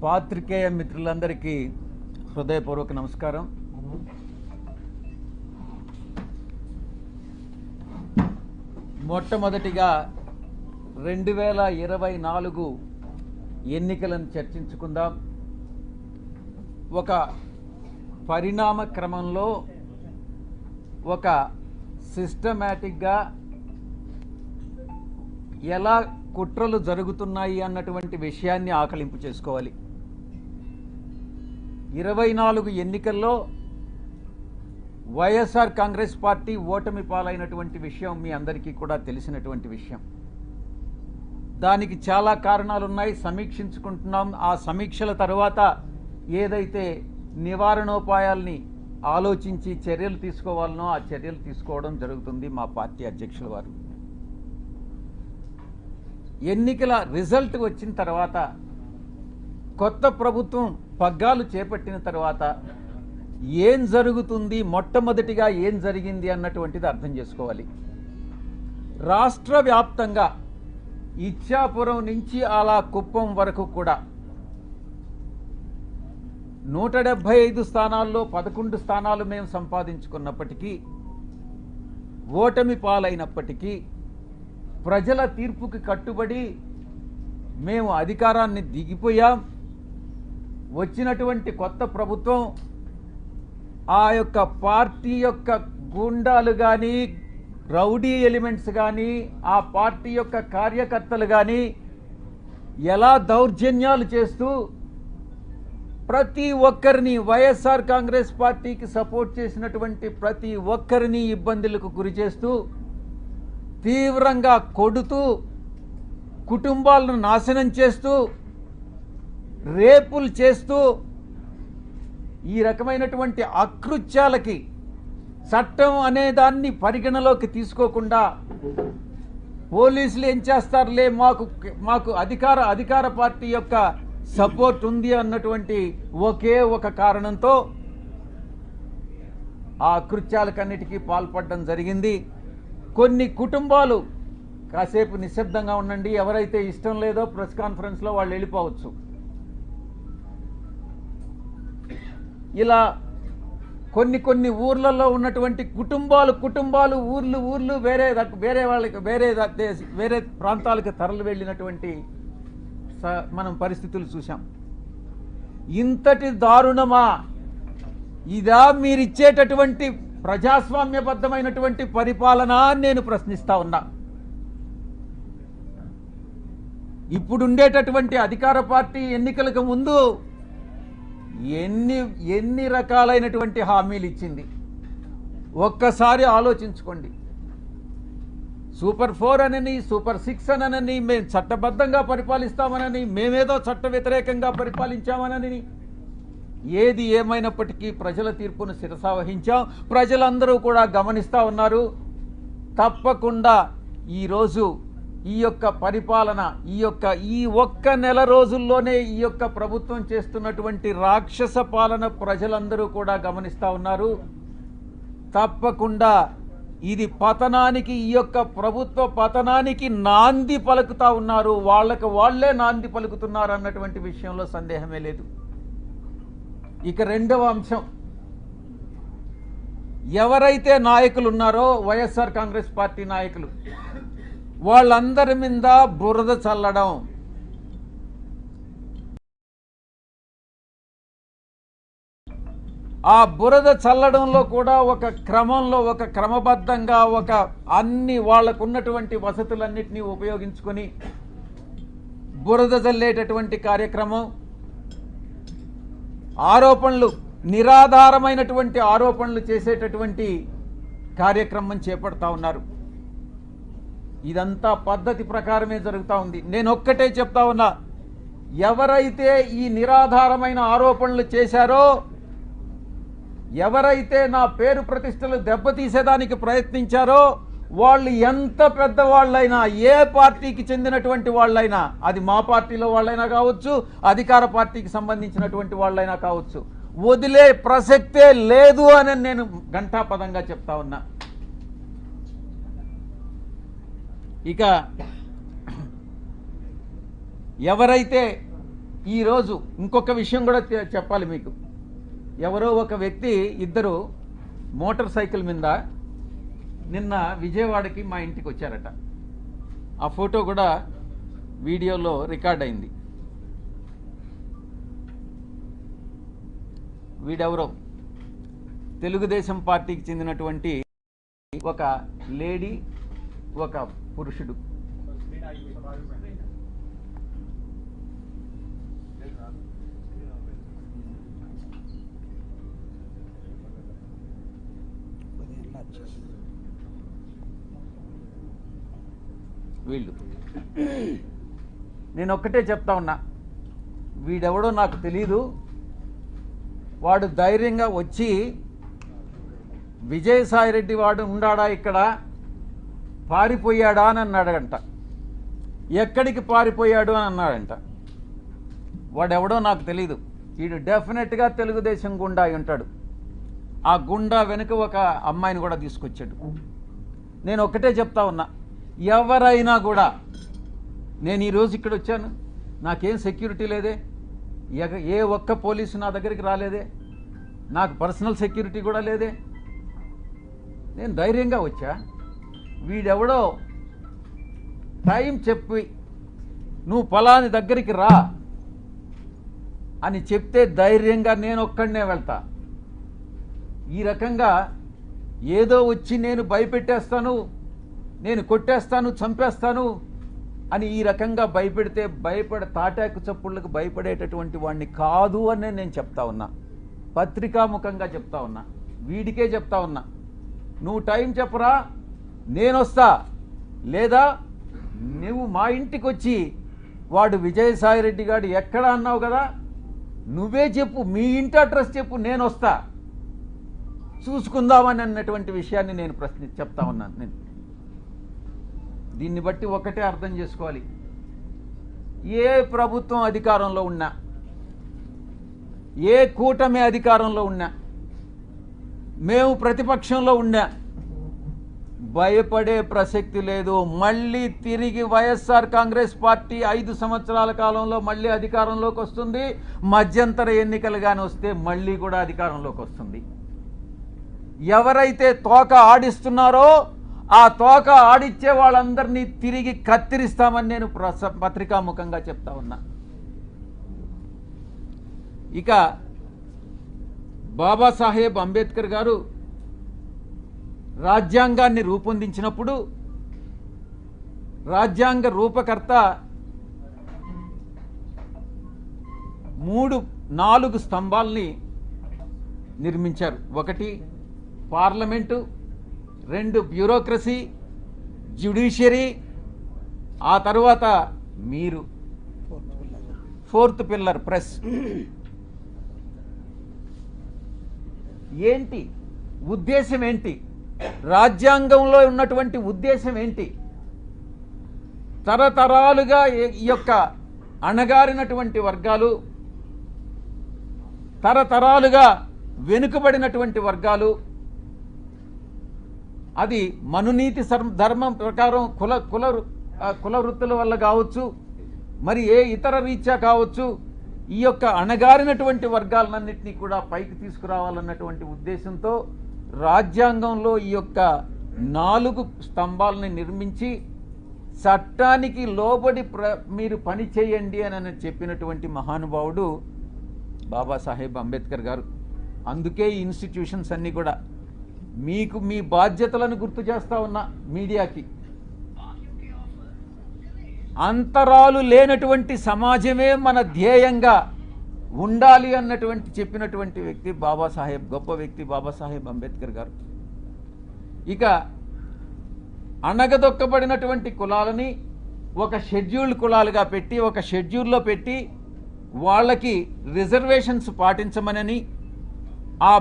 పాత్రికేయ మిత్రులందరికీ హృదయపూర్వక నమస్కారం. మొట్టమొదటిగా 2024 ఎన్నికలను చర్చించుకుందాం. ఒక పరిణామ క్రమంలో ఒక సిస్టమేటిక్గా ఎలా కుట్రలు జరుగుతున్నాయి అన్నటువంటి విషయాన్ని ఆకలింపు చేసుకోవాలి. 24 ఎన్నికల్లో వైఎస్ఆర్ కాంగ్రెస్ పార్టీ ఓటమి పాలైనటువంటి విషయం మీ అందరికీ కూడా తెలిసినటువంటి విషయం. దానికి చాలా కారణాలు ఉన్నాయి, సమీక్షించుకుంటున్నాం. ఆ సమీక్షల తర్వాత ఏదైతే నివారణోపాయాల్ని ఆలోచించి చర్యలు తీసుకోవాలనో ఆ చర్యలు తీసుకోవడం జరుగుతుంది మా పార్టీ అధ్యక్షుల వారు. ఎన్నికల రిజల్ట్ వచ్చిన తర్వాత, కొత్త ప్రభుత్వం పగ్గాలు చేపట్టిన తర్వాత ఏం జరుగుతుంది, మొట్టమొదటిగా ఏం జరిగింది అన్నటువంటిది అర్థం చేసుకోవాలి. రాష్ట్ర వ్యాప్తంగా ఇచ్చాపురం నుంచి అలా కుప్పం వరకు కూడా 175 స్థానాల్లో 11 స్థానాలు మేము సంపాదించుకున్నప్పటికీ, ఓటమి పాలైనప్పటికీ ప్రజల తీర్పుకి కట్టుబడి మేము అధికారాన్ని దిగిపోయాం. వచ్చినటువంటి కొత్త ప్రభుత్వం ఆ యొక్క పార్టీ యొక్క గూండాలు కానీ, రౌడీ ఎలిమెంట్స్ కానీ, ఆ పార్టీ యొక్క కార్యకర్తలు కానీ ఎలా దౌర్జన్యాలు చేస్తూ ప్రతి ఒక్కరిని, వైఎస్ఆర్ కాంగ్రెస్ పార్టీకి సపోర్ట్ చేసినటువంటి ప్రతి ఒక్కరిని ఇబ్బందులకు గురి చేస్తూ, తీవ్రంగా కొడుతూ, కుటుంబాలను నాశనం చేస్తూ, రేపులు చేస్తూ, ఈ రకమైనటువంటి అకృత్యాలకి చట్టం అనే దాన్ని పరిగణలోకి తీసుకోకుండా పోలీసులు ఏం చేస్తారులే, మాకు అధికార పార్టీ యొక్క సపోర్ట్ ఉంది అన్నటువంటి ఒకే ఒక కారణంతో ఆ అకృత్యాలకన్నిటికీ పాల్పడడం జరిగింది. కొన్ని కుటుంబాలు కాసేపు నిశ్శబ్దంగా ఉండండి, ఎవరైతే ఇష్టం లేదో ప్రెస్ కాన్ఫరెన్స్లో వాళ్ళు వెళ్ళిపోవచ్చు. ఇలా కొన్ని ఊర్లలో ఉన్నటువంటి కుటుంబాలు ఊర్లు వేరే ప్రాంతాలకు తరలి వెళ్ళినటువంటి మనం పరిస్థితులు చూసాం. ఇంతటి దారుణమా ఇదా మీరిచ్చేటటువంటి ప్రజాస్వామ్యబద్ధమైనటువంటి పరిపాలన అని నేను ప్రశ్నిస్తా ఉన్నా. ఇప్పుడుండేటటువంటి అధికార పార్టీ ఎన్నికలకు ముందు ఎన్ని రకాలైనటువంటి హామీలు ఇచ్చింది ఒక్కసారి ఆలోచించుకోండి. సూపర్ 4 అనని, సూపర్ 6 అనని, మేము చట్టబద్ధంగా పరిపాలిస్తామనని, మేమేదో చట్ట వ్యతిరేకంగా పరిపాలించామనని, ఏది ఏమైనప్పటికీ ప్రజల తీర్పును శిరసావహించాం. ప్రజలందరూ కూడా గమనిస్తూ ఉన్నారు. తప్పకుండా ఈరోజు ఈ యొక్క పరిపాలన, ఈ ఒక్క నెల రోజుల్లోనే ఈ యొక్క ప్రభుత్వం చేస్తున్నటువంటి రాక్షస పాలన ప్రజలందరూ కూడా గమనిస్తూ ఉన్నారు. తప్పకుండా ఇది పతనానికి, ఈ యొక్క ప్రభుత్వ పతనానికి నాంది పలుకుతా ఉన్నారు. వాళ్ళే నాంది పలుకుతున్నారు అన్నటువంటి విషయంలో సందేహమే లేదు. ఇక రెండవ అంశం, ఎవరైతే నాయకులు ఉన్నారో వైఎస్ఆర్ కాంగ్రెస్ పార్టీ నాయకులు, వాళ్ళందరి మీద బురద చల్లడం. ఆ బురద చల్లడంలో కూడా ఒక క్రమంలో, ఒక క్రమబద్ధంగా, అన్ని వాళ్లకున్నటువంటి వసతులన్నింటినీ ఉపయోగించుకొని బురద చల్లేటటువంటి కార్యక్రమం, ఆరోపణలు, నిరాధారమైనటువంటి ఆరోపణలు చేసేటటువంటి కార్యక్రమం చేపడతా ఉన్నారు. ఇదంతా పద్ధతి ప్రకారమే జరుగుతూ ఉంది. నేను ఒక్కటే చెప్తా ఉన్నా, ఎవరైతే ఈ నిరాధారమైన ఆరోపణలు చేశారో, ఎవరైతే నా పేరు ప్రతిష్టలు దెబ్బతీసేదానికి ప్రయత్నించారో, వాళ్ళు ఎంత పెద్దవాళ్ళైనా, ఏ పార్టీకి చెందినటువంటి వాళ్ళైనా, అది మా పార్టీలో వాళ్ళైనా కావచ్చు, అధికార పార్టీకి సంబంధించినటువంటి వాళ్ళైనా కావచ్చు, వదిలే ప్రసక్తే లేదు అని నేను ఘంటాపదంగా చెప్తా ఉన్నా. ఇక ఎవరైతే ఈరోజు ఇంకొక విషయం కూడా చెప్పాలి మీకు. ఎవరో ఒక వ్యక్తి ఇద్దరు మోటార్ సైకిల్ మీద నిన్న విజయవాడకి మా ఇంటికి వచ్చారట. ఆ ఫోటో కూడా వీడియోలో రికార్డ్ అయింది. వీడెవరో తెలుగుదేశం పార్టీకి చెందినటువంటి ఒక లేడీ, ఒక పురుషుడు. వీళ్ళు నేను ఒక్కటే చెప్తా ఉన్నా, వీడెవడో నాకు తెలీదు. వాడు ధైర్యంగా వచ్చి విజయసాయిరెడ్డి వాడు ఉండాడా ఇక్కడ, పారిపోయాడా అని అన్నాడంట. ఎక్కడికి పారిపోయాడు అని అన్నాడంట. వాడెవడో నాకు తెలీదు. వీడు డెఫినెట్గా తెలుగుదేశం గుండా అయి ఉంటాడు. ఆ గుండా వెనుక ఒక అమ్మాయిని కూడా తీసుకొచ్చాడు. నేను ఒక్కటే చెప్తా ఉన్నా, ఎవరైనా కూడా, నేను ఈరోజు ఇక్కడ వచ్చాను, నాకేం సెక్యూరిటీ లేదే, ఏ ఒక్క పోలీసు నా దగ్గరికి రాలేదే, నాకు పర్సనల్ సెక్యూరిటీ కూడా లేదే, నేను ధైర్యంగా వచ్చా. వీడెవడో టైం చెప్పి నువ్వు ఫలాని దగ్గరికి రా అని చెప్తే ధైర్యంగా నేను ఒక్కడనే వెళ్తా. ఈ రకంగా ఏదో వచ్చి నేను భయపెట్టేస్తాను, నేను కొట్టేస్తాను, చంపేస్తాను అని ఈ రకంగా భయపెడితే తాటాకు చప్పుళ్ళకు భయపడేటటువంటి వాడిని కాదు అని నేను చెప్తా ఉన్నా. పత్రికాముఖంగా చెప్తా ఉన్నా, వీడికే చెప్తా ఉన్నా. నువ్వు టైం చెప్పరా, నేను వస్తా, లేదా నువ్వు మా ఇంటికి వచ్చి వాడు విజయసాయిరెడ్డి గారు ఎక్కడ అన్నావు కదా, నువ్వే చెప్పు, మీ ఇంటి అడ్రస్ చెప్పు, నేను వస్తా, చూసుకుందామని అన్నటువంటి విషయాన్ని నేను చెప్తా ఉన్నాను. నేను దీన్ని బట్టి ఒకటే అర్థం చేసుకోవాలి, ఏ ప్రభుత్వం అధికారంలో ఉన్నా, ఏ కూటమి అధికారంలో ఉన్నా, మేము ప్రతిపక్షంలో ఉన్నా, భయపడే ప్రసక్తి లేదు. మళ్ళీ తిరిగి వైఎస్ఆర్ కాంగ్రెస్ పార్టీ 5 సంవత్సరాల కాలంలో మళ్ళీ అధికారంలోకి వస్తుంది. మధ్యంతర ఎన్నికలు కానీ వస్తే మళ్ళీ కూడా అధికారంలోకి వస్తుంది. ఎవరైతే తోక ఆడిస్తున్నారో ఆ తోక ఆడిచ్చే వాళ్ళందరినీ తిరిగి కత్తిరిస్తామని నేను పత్రికాముఖంగా చెప్తా ఉన్నా. ఇక బాబాసాహెబ్ అంబేద్కర్ గారు రాజ్యాంగాన్ని రూపొందించినప్పుడు రాజ్యాంగ రూపకర్త 4 స్తంభాల్ని నిర్మించారు. 1 పార్లమెంటు, 2 బ్యూరోక్రసీ, జ్యుడిషియరీ, ఆ తర్వాత మీరు 4th పిల్లర్ ప్రెస్. ఏంటి ఉద్దేశం, ఏంటి రాజ్యాంగంలో ఉన్నటువంటి ఉద్దేశం ఏంటి? తరతరాలుగా ఈ యొక్క అణగారినటువంటి వర్గాలు, తరతరాలుగా వెనుకబడినటువంటి వర్గాలు, అది మనునీతి ధర్మం ప్రకారం కుల వృత్తుల వల్ల కావచ్చు, మరి ఏ ఇతర రీత్యా కావచ్చు, ఈ యొక్క అణగారినటువంటి వర్గాలన్నింటినీ కూడా పైకి తీసుకురావాలన్నటువంటి ఉద్దేశంతో రాజ్యాంగంలో ఈ యొక్క 4 స్తంభాలని నిర్మించి చట్టానికి లోబడి మీరు పని చేయండి అని చెప్పినటువంటి మహానుభావుడు బాబాసాహెబ్ అంబేద్కర్ గారు. అందుకే ఈ ఇన్స్టిట్యూషన్స్ అన్నీ కూడా మీకు మీ బాధ్యతలను గుర్తు చేస్తా ఉన్నా. మీడియాకి అంతరాలు లేనటువంటి సమాజమే మన ధ్యేయంగా ఉండాలి అన్నటువంటి చెప్పినటువంటి వ్యక్తి గొప్ప వ్యక్తి బాబాసాహెబ్ అంబేద్కర్ గారు. ఇక అణగదొక్కబడినటువంటి కులాలని ఒక షెడ్యూల్డ్ కులాలుగా పెట్టి, ఒక షెడ్యూల్లో పెట్టి వాళ్ళకి రిజర్వేషన్స్ పాటించమనని, ఆ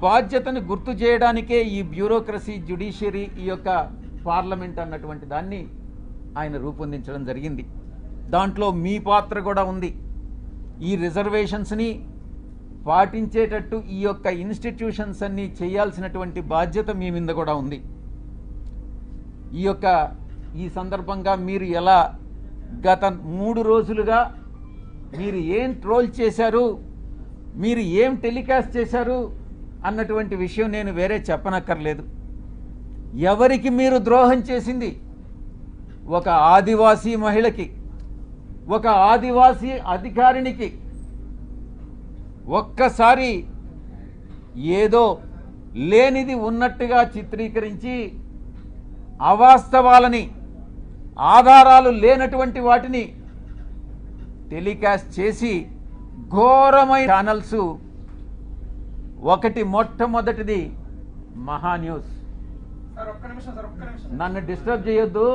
బాధ్యతని గుర్తు చేయడానికే ఈ బ్యూరోక్రసీ, జ్యుడిషియరీ, ఈ యొక్క పార్లమెంట్ అన్నటువంటి దాన్ని ఆయన రూపొందించడం జరిగింది. దాంట్లో మీ పాత్ర కూడా ఉంది. ఈ రిజర్వేషన్స్ని పాటించేటట్టు ఈ యొక్క ఇన్స్టిట్యూషన్స్ అన్నీ చేయాల్సినటువంటి బాధ్యత మీ మీద కూడా ఉంది. ఈ సందర్భంగా మీరు ఎలా గత 3 రోజులుగా మీరు ఏం ట్రోల్ చేశారు, మీరు ఏం టెలికాస్ట్ చేశారు అన్నటువంటి విషయం నేను వేరే చెప్పనక్కర్లేదు. ఎవరికి మీరు ద్రోహం చేసింది? ఒక ఆదివాసీ మహిళకి, ఒక ఆదివాసీ అధికారినికి ఒక్కసారి ఏదో లేనిది ఉన్నట్టుగా చిత్రీకరించి అవాస్తవాలని, ఆధారాలు లేనటువంటి వాటిని టెలికాస్ట్ చేసి ఘోరమైన ఛానల్స్. ఒకటి మొట్టమొదటిది మహా న్యూస్. నన్ను డిస్టర్బ్ చేయొద్దు.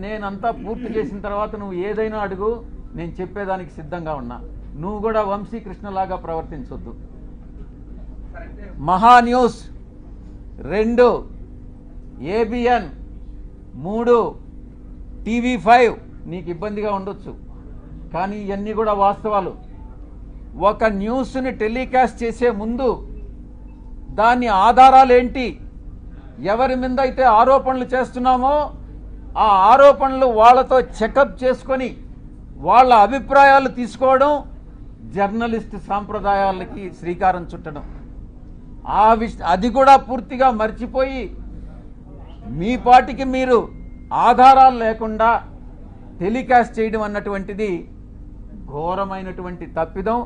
నేనంతా పూర్తి చేసిన తర్వాత నువ్వు ఏదైనా అడుగు, నేను చెప్పేదానికి సిద్ధంగా ఉన్నా. నువ్వు కూడా వంశీకృష్ణలాగా ప్రవర్తించొద్దు. మహా న్యూస్ 2, ABN 3, TV5 నీకు ఇబ్బందిగా ఉండొచ్చు, కానీ ఇవన్నీ కూడా వాస్తవాలు. ఒక న్యూస్ని టెలికాస్ట్ చేసే ముందు దాని ఆధారాలు ఏంటి, ఎవరి మీద అయితే ఆరోపణలు చేస్తున్నామో ఆ ఆరోపణలు వాళ్ళతో చెకప్ చేసుకొని వాళ్ళ అభిప్రాయాలు తీసుకోవడం జర్నలిస్ట్ సాంప్రదాయాలకి శ్రీకారం చుట్టడం. అది కూడా పూర్తిగా మర్చిపోయి మీ పాటికి మీరు ఆధారాలు లేకుండా టెలికాస్ట్ చేయడం అన్నటువంటిది ఘోరమైనటువంటి తప్పిదం.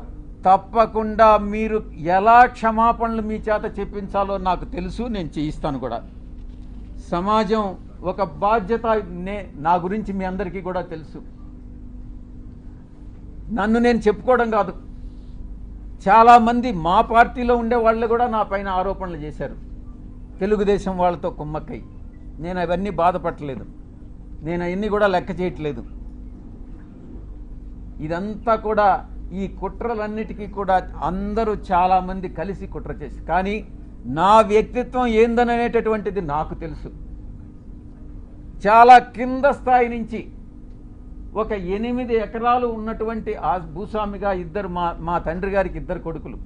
తప్పకుండా మీరు ఎలా క్షమాపణలు మీ చేత చెప్పించాలో నాకు తెలుసు, నేను చేయిస్తాను కూడా. సమాజం ఒక బాధ్యత, నా గురించి మీ అందరికీ కూడా తెలుసు. నన్ను నేను చెప్పుకోవడం కాదు, చాలామంది మా పార్టీలో ఉండే వాళ్ళు కూడా నా పైన ఆరోపణలు చేశారు, తెలుగుదేశం వాళ్ళతో కుమ్మక్కై. నేను అవన్నీ బాధపడలేదు, నేను అవన్నీ కూడా లెక్క చేయట్లేదు. ఇదంతా కూడా ఈ కుట్రలన్నిటికీ కూడా అందరూ చాలామంది కలిసి కుట్ర చేసి, కానీ నా వ్యక్తిత్వం ఏందనేటటువంటిది నాకు తెలుసు. చాలా కింద స్థాయి నుంచి ఒక 8 ఎకరాలు ఉన్నటువంటి ఆ భూస్వామిగా మా తండ్రి గారికి 2 కొడుకులు.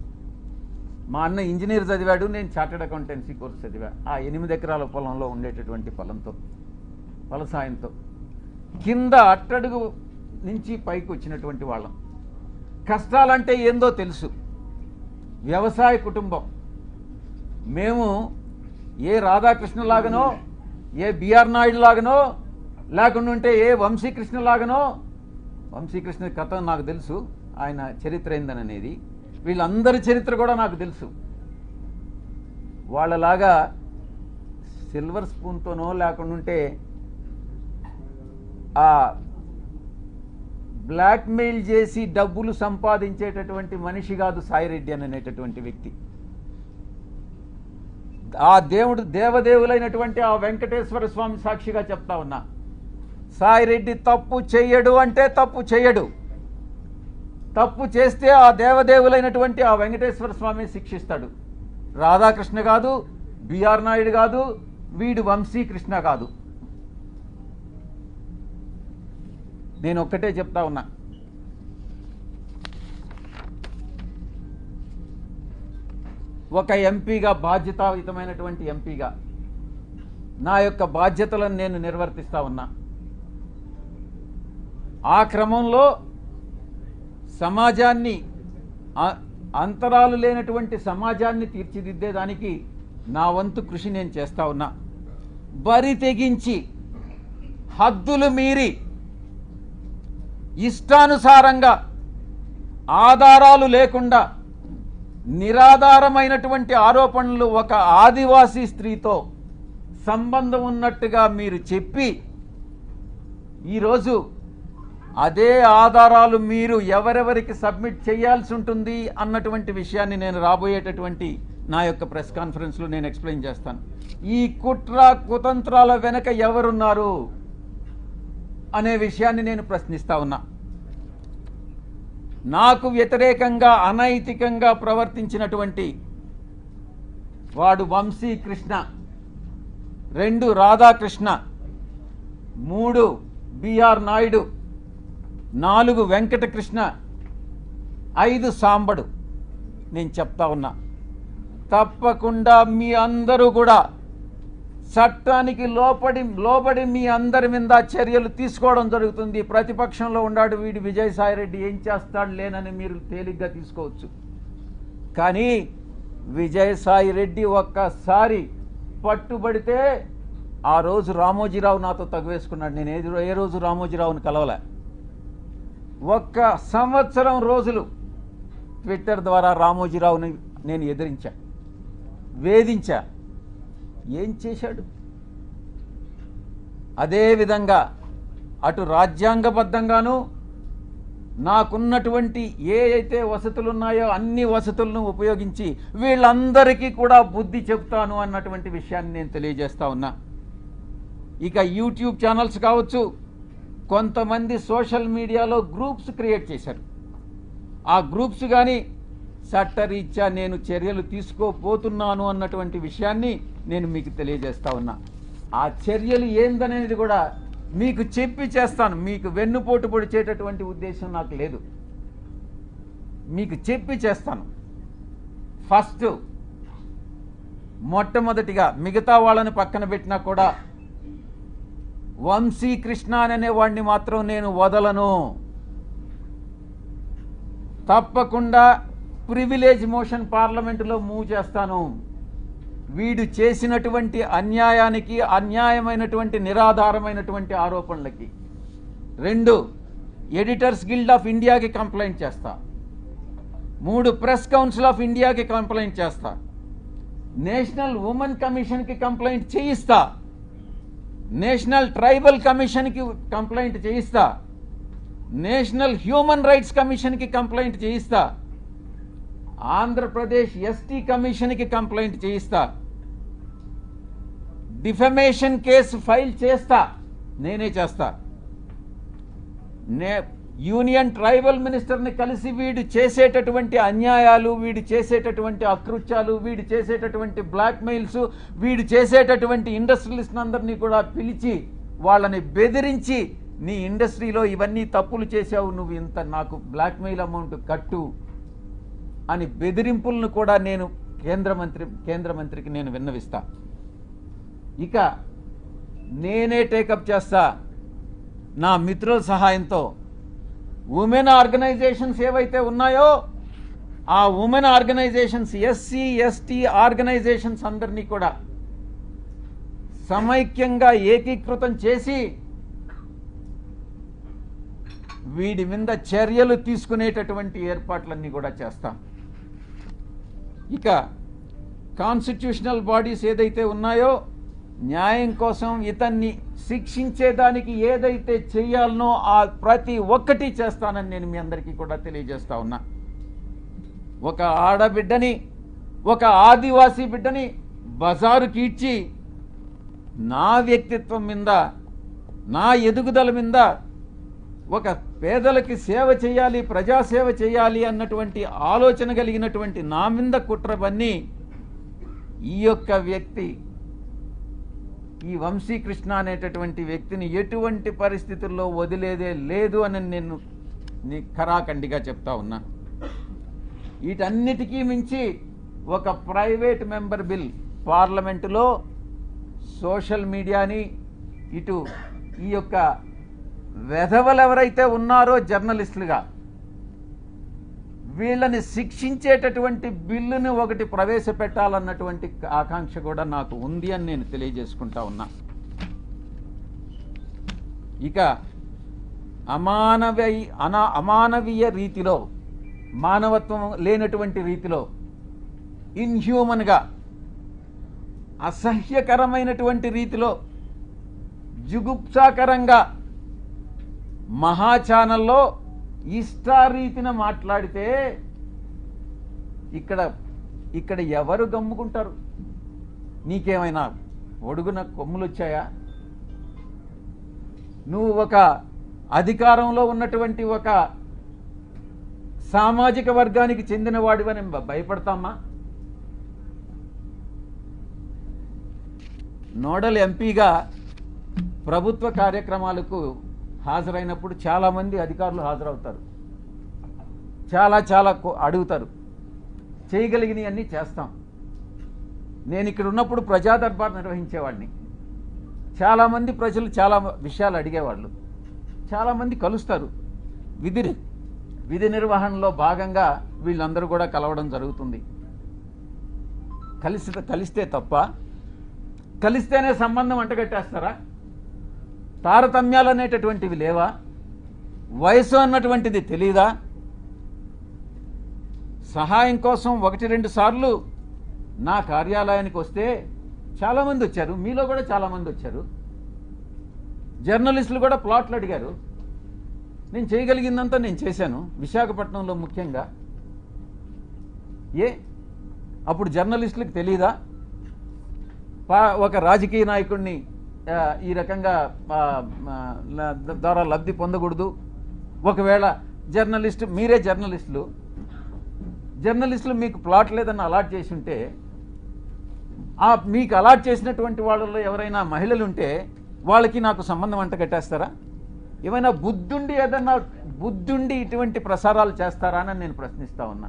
మా అన్న ఇంజనీర్ చదివాడు, నేను చార్టెడ్ అకౌంటెన్సీ కోర్స్ చదివా. ఆ 8 ఎకరాల పొలంలో ఉండేటటువంటి ఫలసాయంతో కింద అట్టడుగు నుంచి పైకి వచ్చినటువంటి వాళ్ళం. కష్టాలంటే ఏందో తెలుసు. వ్యవసాయ కుటుంబం మేము. ఏ రాధాకృష్ణ లాగనో, ఏ బిఆర్ నాయుడు లాగనో, లేకుండా ఉంటే ఏ వంశీకృష్ణ లాగనో. వంశీకృష్ణ కథ నాకు తెలుసు, ఆయన చరిత్ర ఏందనేది. వీళ్ళందరి చరిత్ర కూడా నాకు తెలుసు. వాళ్ళలాగా సిల్వర్ స్పూన్తోనో లేకుండా ఉంటే ఆ బ్లాక్మెయిల్ చేసి డబ్బులు సంపాదించేటటువంటి మనిషి కాదు సాయిరెడ్డి అనేటటువంటి వ్యక్తి. ఆ దేవదేవులైనటువంటి ఆ వెంకటేశ్వర స్వామి సాక్షిగా చెప్తా ఉన్నా, సాయిరెడ్డి తప్పు చెయ్యడు అంటే తప్పు చెయ్యడు. తప్పు చేస్తే ఆ దేవదేవులైనటువంటి ఆ వెంకటేశ్వర స్వామి శిక్షిస్తాడు. రాధాకృష్ణ కాదు, బిఆర్ నాయుడు కాదు, వీడు వంశీకృష్ణ కాదు. నేను ఒక్కటే చెప్తా ఉన్నా, ఒక ఎంపీగా, బాధ్యతాయుతమైనటువంటి ఎంపీగా నా యొక్క బాధ్యతలను నేను నిర్వర్తిస్తా ఉన్నా. ఆ క్రమంలో సమాజాన్ని, అంతరాలు లేనటువంటి సమాజాన్ని తీర్చిదిద్దేదానికి నా వంతు కృషి నేను చేస్తా ఉన్నా. బరి తెగించి హద్దులు మీరి ఇష్టానుసారంగా ఆధారాలు లేకుండా నిరాధారమైనటువంటి ఆరోపణలు ఒక ఆదివాసీ స్త్రీతో సంబంధం ఉన్నట్టుగా మీరు చెప్పి ఈరోజు అదే ఆధారాలు మీరు ఎవరెవరికి సబ్మిట్ చేయాల్సి ఉంటుంది అన్నటువంటి విషయాన్ని నేను రాబోయేటటువంటి నా యొక్క ప్రెస్ కాన్ఫరెన్స్లో నేను ఎక్స్ప్లెయిన్ చేస్తాను. ఈ కుట్ర కుతంత్రాల వెనక ఎవరున్నారు అనే విషయాన్ని నేను ప్రశ్నిస్తా ఉన్నా. నాకు వ్యతిరేకంగా అనైతికంగా ప్రవర్తించినటువంటి వాడు వంశీకృష్ణ, 2 రాధాకృష్ణ, 3 బిఆర్ నాయుడు, 4 వెంకటకృష్ణ, 5 సాంబడు. నేను చెప్తా ఉన్నా, తప్పకుండా మీ అందరూ కూడా చట్టానికి లోబడి మీ అందరి మీద చర్యలు తీసుకోవడం జరుగుతుంది. ప్రతిపక్షంలో ఉన్నాడు వీడి విజయసాయిరెడ్డి, ఏం చేస్తాడు లేనని మీరు తేలిగ్గా తీసుకోవచ్చు. కానీ విజయసాయిరెడ్డి ఒక్కసారి పట్టుబడితే ఆ రోజు రామోజీరావు నాతో తగువేసుకున్నాడు. నేను ఏ రోజు రామోజీరావుని కలవలే. 1 సంవత్సరం రోజులు ట్విట్టర్ ద్వారా రామోజీరావుని నేను ఎదిరించా, వేధించా. ఏం చేశాడు? అదేవిధంగా అటు రాజ్యాంగబద్ధంగాను నాకున్నటువంటి ఏ అయితే వసతులు ఉన్నాయో అన్ని వసతులను ఉపయోగించి వీళ్ళందరికీ కూడా బుద్ధి చెప్తాను అన్నటువంటి విషయాన్ని నేను తెలియజేస్తా ఉన్నా. ఇక యూట్యూబ్ ఛానల్స్ కావచ్చు, కొంతమంది సోషల్ మీడియాలో గ్రూప్స్ క్రియేట్ చేశారు. ఆ గ్రూప్స్ కానీ చట్టరీత్యా నేను చర్యలు తీసుకోబోతున్నాను అన్నటువంటి విషయాన్ని నేను మీకు తెలియజేస్తా ఉన్నా. ఆ చర్యలు ఏందనేది కూడా మీకు చెప్పి చేస్తాను. మీకు వెన్నుపోటు పొడిచేటటువంటి ఉద్దేశం నాకు లేదు. మీకు చెప్పి చేస్తాను. ఫస్ట్ మొట్టమొదటిగా మిగతా వాళ్ళని పక్కన పెట్టినా కూడా వంశీకృష్ణ అనే వాడిని మాత్రం నేను వదలను. తప్పకుండా ప్రివిలేజ్ మోషన్ పార్లమెంటులో మూవ్ చేస్తాను. వీడు చేసినటువంటి అన్యాయానికి, అన్యాయమైనటువంటి నిరాధారమైనటువంటి ఆరోపణలకి. 2, ఎడిటర్స్ గిల్డ్ ఆఫ్ ఇండియాకి కంప్లైంట్ చేస్తా. 3, ప్రెస్ కౌన్సిల్ ఆఫ్ ఇండియాకి కంప్లైంట్ చేస్తా. నేషనల్ ఉమెన్ కమిషన్కి కంప్లైంట్ చేయిస్తా. నేషనల్ ట్రైబల్ కమిషన్కి కంప్లైంట్ చేయిస్తా. నేషనల్ హ్యూమన్ రైట్స్ కమిషన్కి కంప్లైంట్ చేయిస్తా. ఆంధ్రప్రదేశ్ ఎస్టీ కమిషన్కి కంప్లైంట్ చేయిస్తా. డిఫమేషన్ కేసు ఫైల్ చేస్తా, నేనే చేస్తా. యూనియన్ ట్రైబల్ మినిస్టర్ని కలిసి వీడు చేసేటటువంటి అన్యాయాలు, వీడు చేసేటటువంటి అకృత్యాలు, వీడు చేసేటటువంటి బ్లాక్మెయిల్స్, వీడు చేసేటటువంటి ఇండస్ట్రియలిస్ట్ అందరినీ కూడా పిలిచి వాళ్ళని బెదిరించి, నీ ఇండస్ట్రీలో ఇవన్నీ తప్పులు చేశావు, నువ్వు ఇంత నాకు బ్లాక్మెయిల్ అమౌంట్ కట్టు అని బెదిరింపులను కూడా నేను కేంద్ర మంత్రికి నేను విన్నవిస్తా. ఇక నేనే టేకప్ చేస్తా నా మిత్రుల సహాయంతో. ఉమెన్ ఆర్గనైజేషన్స్ ఏవైతే ఉన్నాయో ఆ women organisations, SC ST organisations అందరినీ కూడా సమైక్యంగా ఏకీకృతం చేసి వీడి మీద చర్యలు తీసుకునేటటువంటి ఏర్పాట్లన్నీ కూడా చేస్తాం. ఇక కాన్స్టిట్యూషనల్ బాడీస్ ఏదైతే ఉన్నాయో న్యాయం కోసం ఇతన్ని శిక్షించేదానికి ఏదైతే చేయాలనో ఆ ప్రతి ఒక్కటి చేస్తానని నేను మీ అందరికీ కూడా తెలియజేస్తా ఉన్నా. ఒక ఆడబిడ్డని, ఒక ఆదివాసీ బిడ్డని బజారుకి ఇచ్చి నా వ్యక్తిత్వం మీద, నా ఎదుగుదల మీద, ఒక పేదలకి సేవ చేయాలి, ప్రజాసేవ చేయాలి అన్నటువంటి ఆలోచన కలిగినటువంటి నా మీద కుట్రవన్నీ ఈ యొక్క వ్యక్తి, ఈ వంశీకృష్ణ అనేటటువంటి వ్యక్తిని ఎటువంటి పరిస్థితుల్లో వదిలేదే లేదు అని నేను ఖరాఖండిగా చెప్తా ఉన్నా. వీటన్నిటికీ మించి ఒక ప్రైవేట్ మెంబర్ బిల్ పార్లమెంటులో సోషల్ మీడియాని, ఇటు ఈ యొక్క వెధవలు ఎవరైతే ఉన్నారో జర్నలిస్టులుగా వీళ్ళని శిక్షించేటటువంటి బిల్లుని ఒకటి ప్రవేశపెట్టాలన్నటువంటి ఆకాంక్ష కూడా నాకు ఉంది అని నేను తెలియజేసుకుంటా ఉన్నా. ఇక అమానవీయ రీతిలో, మానవత్వం లేనటువంటి రీతిలో, ఇన్హ్యూమన్గా, అసహ్యకరమైనటువంటి రీతిలో, జుగుప్సాకరంగా మహా ఛానల్లో ఇష్టారీతిన మాట్లాడితే ఇక్కడ ఎవరు గమ్ముకుంటారు? నీకేమైనా ఒడుగున కొమ్ములు వచ్చాయా? నువ్వు ఒక అధికారంలో ఉన్నటువంటి ఒక సామాజిక వర్గానికి చెందిన వాడివని భయపడతామా? నోడల్ ఎంపీగా ప్రభుత్వ కార్యక్రమాలకు హాజరైనప్పుడు చాలామంది అధికారులు హాజరవుతారు, చాలా అడుగుతారు, చేయగలిగినవన్నీ చేస్తాం. నేను ఇక్కడ ఉన్నప్పుడు ప్రజా దర్బార్ నిర్వహించేవాడిని. చాలామంది ప్రజలు చాలా విషయాలు అడిగేవాళ్ళు, చాలామంది కలుస్తారు. విధి నిర్వహణలో భాగంగా వీళ్ళందరూ కూడా కలవడం జరుగుతుంది. కలిస్తే తప్ప, కలిస్తేనే సంబంధం అంటగట్టేస్తారా? తారతమ్యాలు అనేటటువంటివి లేవా? వయసు అన్నటువంటిది తెలీదా? సహాయం కోసం 1-2 సార్లు నా కార్యాలయానికి వస్తే చాలామంది వచ్చారు, మీలో కూడా చాలామంది వచ్చారు. జర్నలిస్టులు కూడా ప్లాట్లు అడిగారు. నేను చేయగలిగిందంతా నేను చేశాను, విశాఖపట్నంలో ముఖ్యంగా. అప్పుడు జర్నలిస్టులకు తెలీదా? ఒక రాజకీయ నాయకుడిని ఈ రకంగా ద్వారా లబ్ధి పొందకూడదు. ఒకవేళ మీరే జర్నలిస్టులు మీకు ప్లాట్ లేదని అలాట్ చేసి ఉంటే, మీకు అలాట్ చేసినటువంటి వాళ్ళలో ఎవరైనా మహిళలు ఉంటే వాళ్ళకి నాకు సంబంధం అంట కట్టేస్తారా? ఏమైనా బుద్ధుండి ఇటువంటి ప్రసారాలు చేస్తారా అని నేను ప్రశ్నిస్తా ఉన్నా.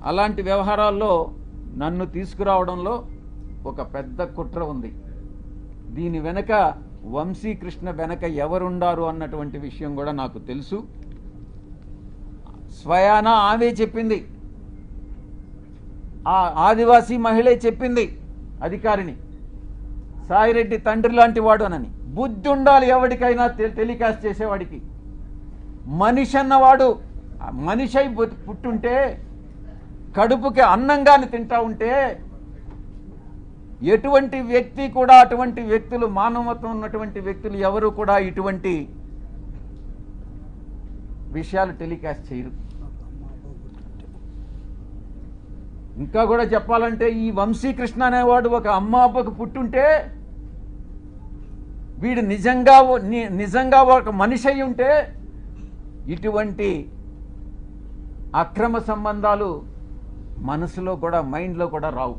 అలాంటి వ్యవహారాల్లో నన్ను తీసుకురావడంలో ఒక పెద్ద కుట్ర ఉంది. దీని వెనక వంశీకృష్ణ వెనక ఎవరుండారు అన్నటువంటి విషయం కూడా నాకు తెలుసు. స్వయాన ఆమె చెప్పింది, ఆ ఆదివాసీ మహిళే చెప్పింది అధికారిని, సాయిరెడ్డి తండ్రి లాంటి వాడు అనని. బుద్ధి ఉండాలి ఎవరికైనా టెలికాస్ట్ చేసేవాడికి. మనిషి అన్నవాడు మనిషి అయి పుట్టుంటే, కడుపుకి అన్నంగాని తింటా ఉంటే, ఎటువంటి వ్యక్తి కూడా, అటువంటి వ్యక్తులు, మానవత్వం ఉన్నటువంటి వ్యక్తులు ఎవరు కూడా ఇటువంటి విషయాలు టెలికాస్ట్ చేయరు. ఇంకా కూడా చెప్పాలంటే, ఈ వంశీకృష్ణ అనేవాడు ఒక అమ్మ అబ్బకు పుట్టుంటే, వీడు నిజంగా ఒక మనిషి అయి ఉంటే ఇటువంటి అక్రమ సంబంధాలు మనసులో కూడా, మైండ్లో కూడా రావు.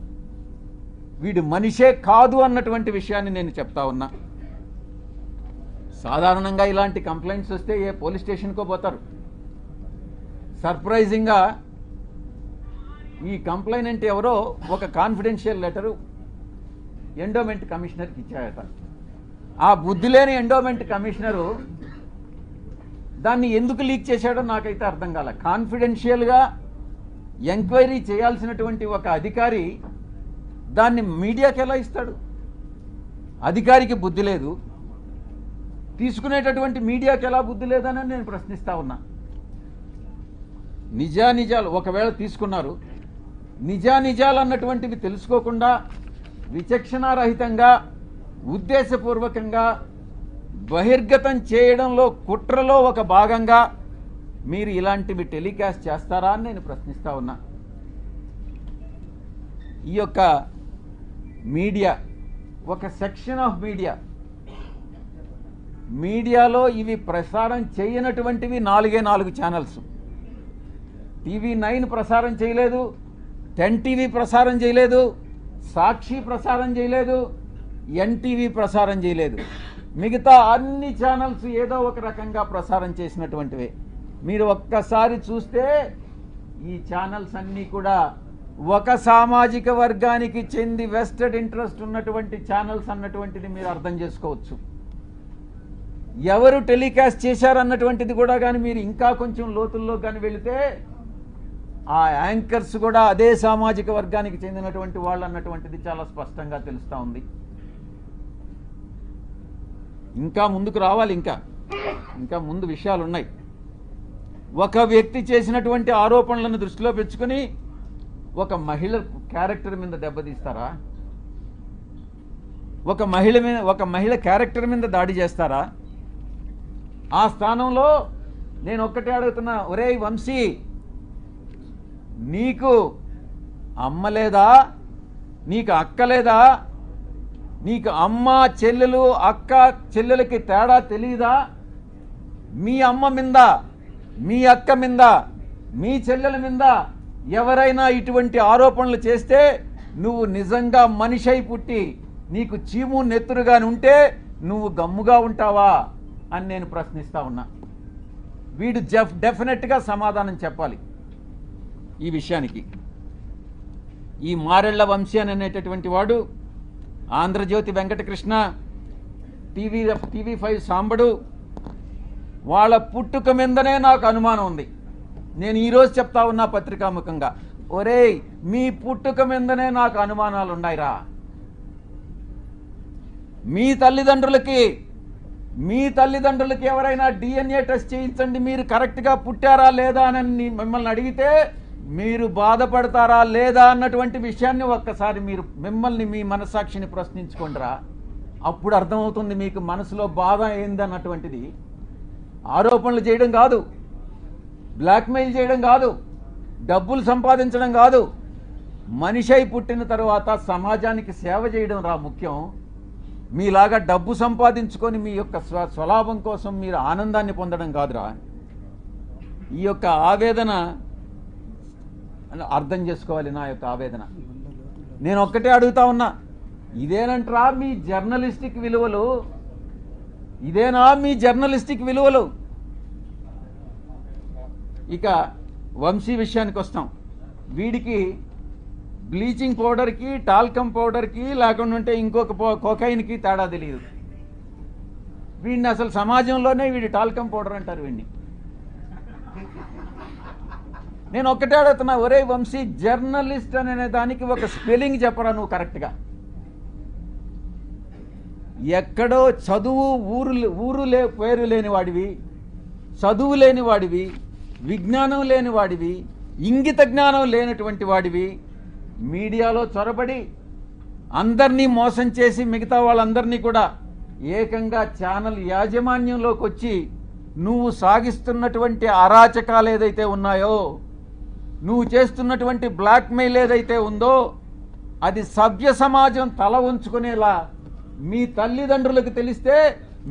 వీడు మనిషే కాదు అన్నటువంటి విషయాన్ని నేను చెప్తా ఉన్నా. సాధారణంగా ఇలాంటి కంప్లైంట్స్ వస్తే ఏ పోలీస్ స్టేషన్కో పోతారు. సర్ప్రైజింగ్గా ఈ కంప్లైనెంట్ ఎవరో ఒక కాన్ఫిడెన్షియల్ లెటరు ఎండోమెంట్ కమిషనర్కి ఇచ్చాయట. ఆ బుద్ధి లేని ఎండోమెంట్ కమిషనరు దాన్ని ఎందుకు లీక్ చేశాడో నాకైతే అర్థం కాల. కాన్ఫిడెన్షియల్గా ఎంక్వైరీ చేయాల్సినటువంటి ఒక అధికారి దాన్ని మీడియాకి ఎలా ఇస్తాడు? అధికారికి బుద్ధి లేదు, తీసుకునేటటువంటి మీడియాకి ఎలా బుద్ధి లేదని నేను ప్రశ్నిస్తా ఉన్నా. నిజాలు ఒకవేళ తీసుకున్నారు, నిజాలు అన్నటువంటివి తెలుసుకోకుండా విచక్షణారహితంగా ఉద్దేశపూర్వకంగా బహిర్గతం చేయడంలో, కుట్రలో ఒక భాగంగా మీరు ఇలాంటివి టెలికాస్ట్ చేస్తారా అని నేను ప్రశ్నిస్తా ఉన్నా. ఈ యొక్క మీడియా, ఒక సెక్షన్ ఆఫ్ మీడియాలో ఇవి ప్రసారం చేయనటువంటివి 4 ఛానల్స్. TV9 ప్రసారం చేయలేదు, 10 టీవీ ప్రసారం చేయలేదు, సాక్షి ప్రసారం చేయలేదు, NTV ప్రసారం చేయలేదు. మిగతా అన్ని ఛానల్స్ ఏదో ఒక రకంగా ప్రసారం చేసినటువంటివే. మీరు ఒక్కసారి చూస్తే ఈ ఛానల్స్ అన్నీ కూడా ఒక సామాజిక వర్గానికి చెంది వెస్టెడ్ ఇంట్రెస్ట్ ఉన్నటువంటి ఛానల్స్ అన్నటువంటిది మీరు అర్థం చేసుకోవచ్చు. ఎవరు టెలికాస్ట్ చేశారన్నటువంటిది కూడా కానీ మీరు ఇంకా కొంచెం లోతుల్లో కానీ వెళితే ఆ యాంకర్స్ కూడా అదే సామాజిక వర్గానికి చెందినటువంటి వాళ్ళు అన్నటువంటిది చాలా స్పష్టంగా తెలుస్తూ ఉంది. ఇంకా ముందుకు రావాలి, ఇంకా ముందు విషయాలు ఉన్నాయి. ఒక వ్యక్తి చేసినటువంటి ఆరోపణలను దృష్టిలో పెంచుకొని ఒక మహిళ క్యారెక్టర్ మీద దెబ్బతీస్తారా? ఒక మహిళ క్యారెక్టర్ మీద దాడి చేస్తారా? ఆ స్థానంలో నేను ఒక్కటే అడుగుతున్నా, ఒరేయ్ వంశీ, నీకు అమ్మ లేదా? నీకు అక్క లేదా? నీకు అమ్మ చెల్లెలు, అక్క చెల్లెలకి తేడా తెలీదా? మీ అమ్మ మీద, మీ అక్క మీద, మీ చెల్లెల మీద ఎవరైనా ఇటువంటి ఆరోపణలు చేస్తే నువ్వు నిజంగా మనిషి అయి పుట్టి నీకు చీము నెత్తురుగాని ఉంటే నువ్వు గమ్ముగా ఉంటావా అని నేను ప్రశ్నిస్తా ఉన్నా. వీడు డెఫినెట్గా సమాధానం చెప్పాలి ఈ విషయానికి. ఈ మారెళ్ల వంశీ అనేటటువంటి వాడు ఆంధ్రజ్యోతి వెంకటకృష్ణ, టీవీ5 సాంబడు, వాళ్ళ పుట్టుక మీదనే నాకు అనుమానం ఉంది. నేను ఈరోజు చెప్తా ఉన్నా పత్రికాముఖంగా, ఒరేయ్ మీ పుట్టుక మీదనే నాకు అనుమానాలు ఉన్నాయిరా. మీ తల్లిదండ్రులకి ఎవరైనా డిఎన్ఏ టెస్ట్ చేయించండి, మీరు కరెక్ట్గా పుట్టారా లేదా అని మిమ్మల్ని అడిగితే మీరు బాధపడతారా లేదా అన్నటువంటి విషయాన్ని ఒక్కసారి మీరు మిమ్మల్ని మీ మనస్సాక్షిని ప్రశ్నించుకోండిరా. అప్పుడు అర్థమవుతుంది మీకు మనసులో బాధ ఏందన్నటువంటిది. ఆరోపణలు చేయడం కాదు, బ్లాక్మెయిల్ చేయడం కాదు, డబ్బులు సంపాదించడం కాదు, మనిషి అయి పుట్టిన తర్వాత సమాజానికి సేవ చేయడం రా ముఖ్యం. మీలాగా డబ్బు సంపాదించుకొని మీ యొక్క స్వలాభం కోసం మీరు ఆనందాన్ని పొందడం కాదురా. ఈ యొక్క ఆవేదన అర్థం చేసుకోవాలి. నా యొక్క ఆవేదన నేను ఒక్కటే అడుగుతా ఉన్నా, ఇదేనంటరా మీ జర్నలిస్టిక్ విలువలు? ఇదేనా మీ జర్నలిస్టిక్ విలువలు? ఇక వంశీ విషయానికి వస్తాం. వీడికి బ్లీచింగ్ పౌడర్కి, టాల్కమ్ పౌడర్కి, లేకుండా ఉంటే ఇంకొక కోకైన్కి తేడా తెలియదు. వీడిని అసలు సమాజంలోనే వీడి టాల్కమ్ పౌడర్ అంటారు వీడిని. నేను ఒక్కటే అడుగుతున్నా, ఒరే వంశీ, జర్నలిస్ట్ అనే దానికి ఒక స్పెల్లింగ్ చెప్పరా నువ్వు కరెక్ట్గా. ఎక్కడో చదువు పేరు లేని వాడివి, చదువు లేని వాడివి, విజ్ఞానం లేని వాడివి, ఇంగిత జ్ఞానం లేనటువంటి వాడివి, మీడియాలో చొరబడి అందరినీ మోసం చేసి మిగతా వాళ్ళందరినీ కూడా ఏకంగా ఛానల్ యాజమాన్యంలోకి వచ్చి నువ్వు సాగిస్తున్నటువంటి అరాచకాలు ఏదైతే ఉన్నాయో, నువ్వు చేస్తున్నటువంటి బ్లాక్మెయిల్ ఏదైతే ఉందో, అది సభ్య సమాజం తల ఉంచుకునేలా మీ తల్లిదండ్రులకు తెలిస్తే,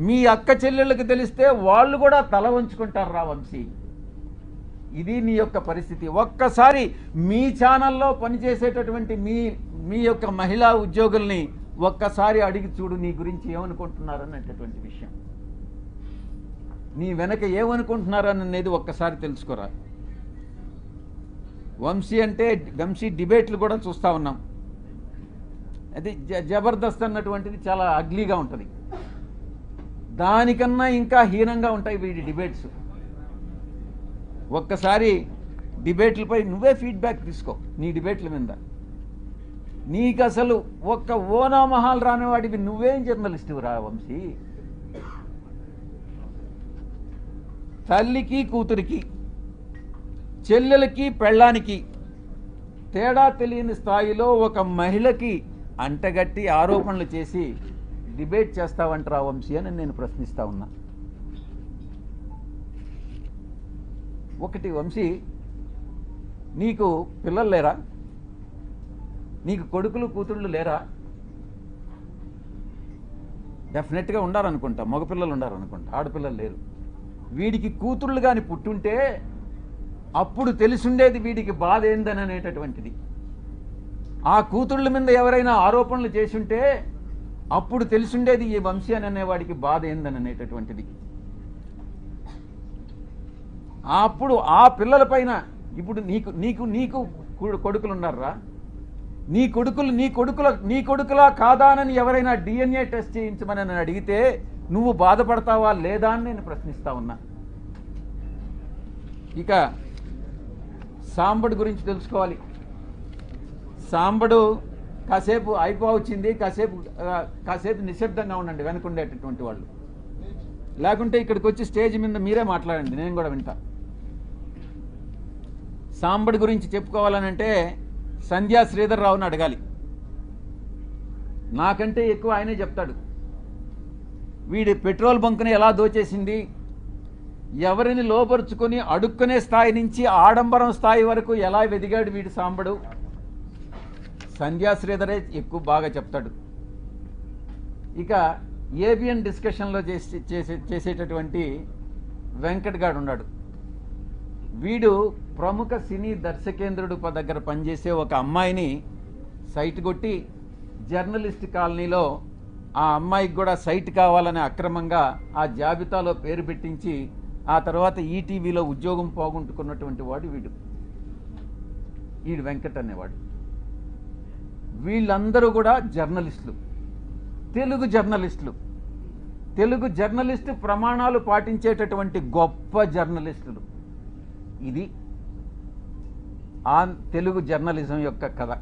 మీ అక్క చెల్లెళ్ళకి తెలిస్తే వాళ్ళు కూడా తల వంచుకుంటారు రా వంశీ. ఇది నీ యొక్క పరిస్థితి. ఒక్కసారి మీ ఛానల్లో పనిచేసేటటువంటి మీ యొక్క మహిళా ఉద్యోగుల్ని ఒక్కసారి అడిగి చూడు, నీ గురించి ఏమనుకుంటున్నారనేటటువంటి విషయం, నీ వెనక ఏమనుకుంటున్నారనేది ఒక్కసారి తెలుసుకోరా. వంశీ డిబేట్లు కూడా చూస్తూ ఉన్నాం. అది జబర్దస్త్ అన్నటువంటిది చాలా అగ్లీగా ఉంటుంది. దానికన్నా ఇంకా హీనంగా ఉంటాయి వీడి డిబేట్స్. ఒక్కసారి డిబేట్లపై నువ్వే ఫీడ్బ్యాక్ తీసుకో. నీ డిబేట్ల మీద నీకు అసలు ఒక్క ఓనామహాలు రానివాడివి నువ్వేం జర్నలిస్టు రా వంశీ. తల్లికి కూతురికి, చెల్లెలకి పెళ్ళానికి తేడా తెలియని స్థాయిలో ఒక మహిళకి అంటగట్టి ఆరోపణలు చేసి డిబేట్ చేస్తావంటరా వంశీ అని నేను ప్రశ్నిస్తా ఉన్నా. ఒకటి వంశీ, నీకు పిల్లలు లేరా? నీకు కొడుకులు కూతుళ్ళు లేరా? డెఫినెట్గా ఉండాలనుకుంటా, మగపిల్లలు ఉండాలనుకుంటా, ఆడపిల్లలు లేరు. వీడికి కూతుళ్ళు కానీ పుట్టుంటే అప్పుడు తెలిసిండేది వీడికి బాధ ఏందని అనేటటువంటిది. ఆ కూతుళ్ళ మీద ఎవరైనా ఆరోపణలు చేసుంటే అప్పుడు తెలిసిండేది ఈ వంశీ అని అనేవాడికి బాధ ఏందని అనేటటువంటిది. అప్పుడు ఆ పిల్లల పైన ఇప్పుడు నీకు కొడుకులు ఉన్నారా? నీ కొడుకులా కాదానని ఎవరైనా డిఎన్ఏ టెస్ట్ చేయించమని నన్ను అడిగితే నువ్వు బాధపడతావా లేదా అని నేను ప్రశ్నిస్తా ఉన్నా. ఇక సాంబడు గురించి తెలుసుకోవాలి. సాంబడు కాసేపు అయిపోవచ్చింది, కాసేపు నిశ్శబ్దంగా ఉండండి వెనుకుండేటటువంటి వాళ్ళు, లేకుంటే ఇక్కడికి వచ్చి స్టేజ్ మీద మీరే మాట్లాడండి, నేను కూడా వింటా. సాంబడి గురించి చెప్పుకోవాలనంటే సంధ్యా శ్రీధర్ రావుని అడగాలి. నాకంటే ఎక్కువ ఆయనే చెప్తాడు. వీడి పెట్రోల్ బంకుని ఎలా దోచేసింది, ఎవరిని లోపరుచుకొని అడుక్కునే స్థాయి నుంచి ఆడంబరం స్థాయి వరకు ఎలా వెదిగాడు వీడి సాంబడు, సంధ్యా శ్రీధరే ఎక్కువ బాగా చెప్తాడు. ఇక ఏబిఎన్ డిస్కషన్లో చేసేటటువంటి వెంకట్ గాడు ఉన్నాడు. వీడు ప్రముఖ సినీ దర్శకేంద్రుడు దగ్గర పనిచేసే ఒక అమ్మాయిని సైట్ కొట్టి జర్నలిస్ట్ కాలనీలో ఆ అమ్మాయికి కూడా సైట్ కావాలని అక్రమంగా ఆ జాబితాలో పేరు పెట్టించి ఆ తర్వాత ఈటీవీలో ఉద్యోగం పోగొట్టుకున్నటువంటి వాడు వీడు వెంకట్ అనేవాడు. వీళ్ళందరూ కూడా జర్నలిస్టులు. తెలుగు జర్నలిస్టు ప్రమాణాలు పాటించేటటువంటి గొప్ప జర్నలిస్టులు. ఇది ఆ తెలుగు జర్నలిజం యొక్క కథ.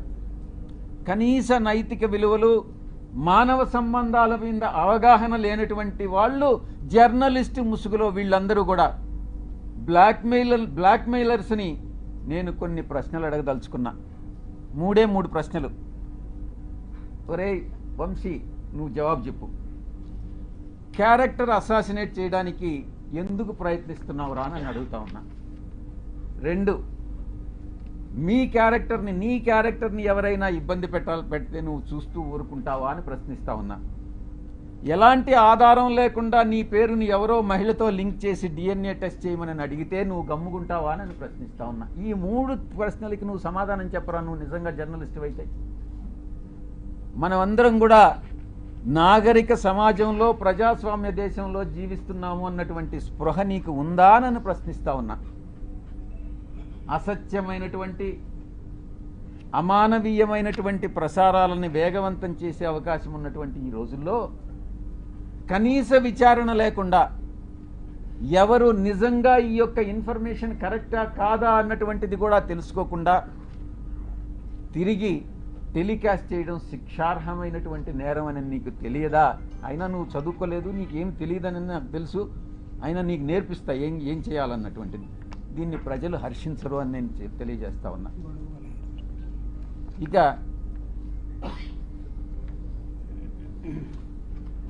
కనీస నైతిక విలువలు, మానవ సంబంధాల మీద అవగాహన లేనటువంటి వాళ్ళు జర్నలిస్టు ముసుగులో వీళ్ళందరూ కూడా బ్లాక్మెయిలర్స్ని నేను కొన్ని ప్రశ్నలు అడగదలుచుకున్నా. 3 ప్రశ్నలు. ఒరే వంశీ, నువ్వు జవాబు చెప్పు. క్యారెక్టర్ అసాసినేట్ చేయడానికి ఎందుకు ప్రయత్నిస్తున్నావురా అని అడుగుతా ఉన్నా. 2, నీ క్యారెక్టర్ని ఎవరైనా ఇబ్బంది పెడితే నువ్వు చూస్తూ ఊరుకుంటావా అని ప్రశ్నిస్తా ఉన్నా. ఎలాంటి ఆధారం లేకుండా నీ పేరుని ఎవరో మహిళతో లింక్ చేసి DNA టెస్ట్ చేయమని అడిగితే నువ్వు గమ్ముకుంటావా అని ప్రశ్నిస్తా ఉన్నా. ఈ 3 ప్రశ్నలకి నువ్వు సమాధానం చెప్పరా నువ్వు నిజంగా జర్నలిస్ట్ అయితే? మనమందరం కూడా నాగరిక సమాజంలో, ప్రజాస్వామ్య దేశంలో జీవిస్తున్నాము అన్నటువంటి స్పృహ నీకు ఉందా అని ప్రశ్నిస్తా ఉన్నా. అసత్యమైనటువంటి, అమానవీయమైనటువంటి ప్రసారాలని వేగవంతం చేసే అవకాశం ఉన్నటువంటి ఈ రోజుల్లో కనీస విచారణ లేకుండా ఎవరు నిజంగా ఈ యొక్క ఇన్ఫర్మేషన్ కరెక్టా కాదా అన్నటువంటిది కూడా తెలుసుకోకుండా తిరిగి టెలికాస్ట్ చేయడం శిక్షార్హమైనటువంటి నేరం అని నీకు తెలియదా? అయినా నువ్వు చదువుకోలేదు, నీకేం తెలియదని నాకు తెలుసు, అయినా నీకు నేర్పిస్తా ఏం చేయాలన్నటువంటిది. దీన్ని ప్రజలు హర్షించరు అని నేను తెలియజేస్తా ఉన్నా. ఇక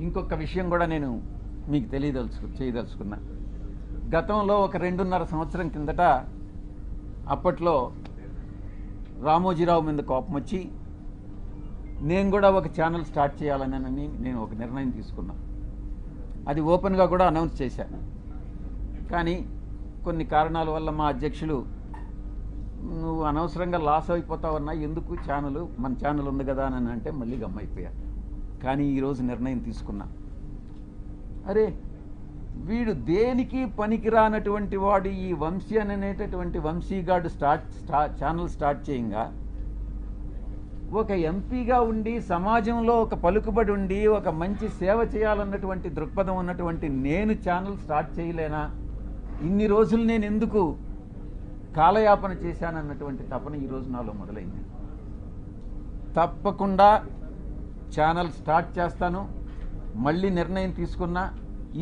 ఇంకొక విషయం కూడా నేను మీకు చేయదలుచుకున్నా. గతంలో ఒక 2.5 సంవత్సరం కిందట అప్పట్లో రామోజీరావు మీద కోపం వచ్చి నేను కూడా ఒక ఛానల్ స్టార్ట్ చేయాలని నేను ఒక నిర్ణయం తీసుకున్నా. అది ఓపెన్గా కూడా అనౌన్స్ చేశాను. కానీ కొన్ని కారణాల వల్ల మా అధ్యక్షులు నువ్వు అనవసరంగా లాస్ అయిపోతావన్నా, ఎందుకు మన ఛానల్ ఉంది కదా అని అంటే మళ్ళీ గమ్మైపోయా. కానీ ఈరోజు నిర్ణయం తీసుకున్నా. అరే వీడు దేనికి పనికిరానటువంటి వాడు ఈ వంశీ అనేటటువంటి వంశీగాడు ఛానల్ స్టార్ట్ చేయంగా ఒక ఎంపీగా ఉండి సమాజంలో ఒక పలుకుబడి ఉండి ఒక మంచి సేవ చేయాలన్నటువంటి దృక్పథం ఉన్నటువంటి నేను ఛానల్ స్టార్ట్ చేయలేనా? ఇన్ని రోజులు నేను ఎందుకు కాలయాపన చేశానన్నటువంటి తపన ఈరోజు నాలో మొదలైంది. తప్పకుండా ఛానల్ స్టార్ట్ చేస్తాను. మళ్ళీ నిర్ణయం తీసుకున్నా.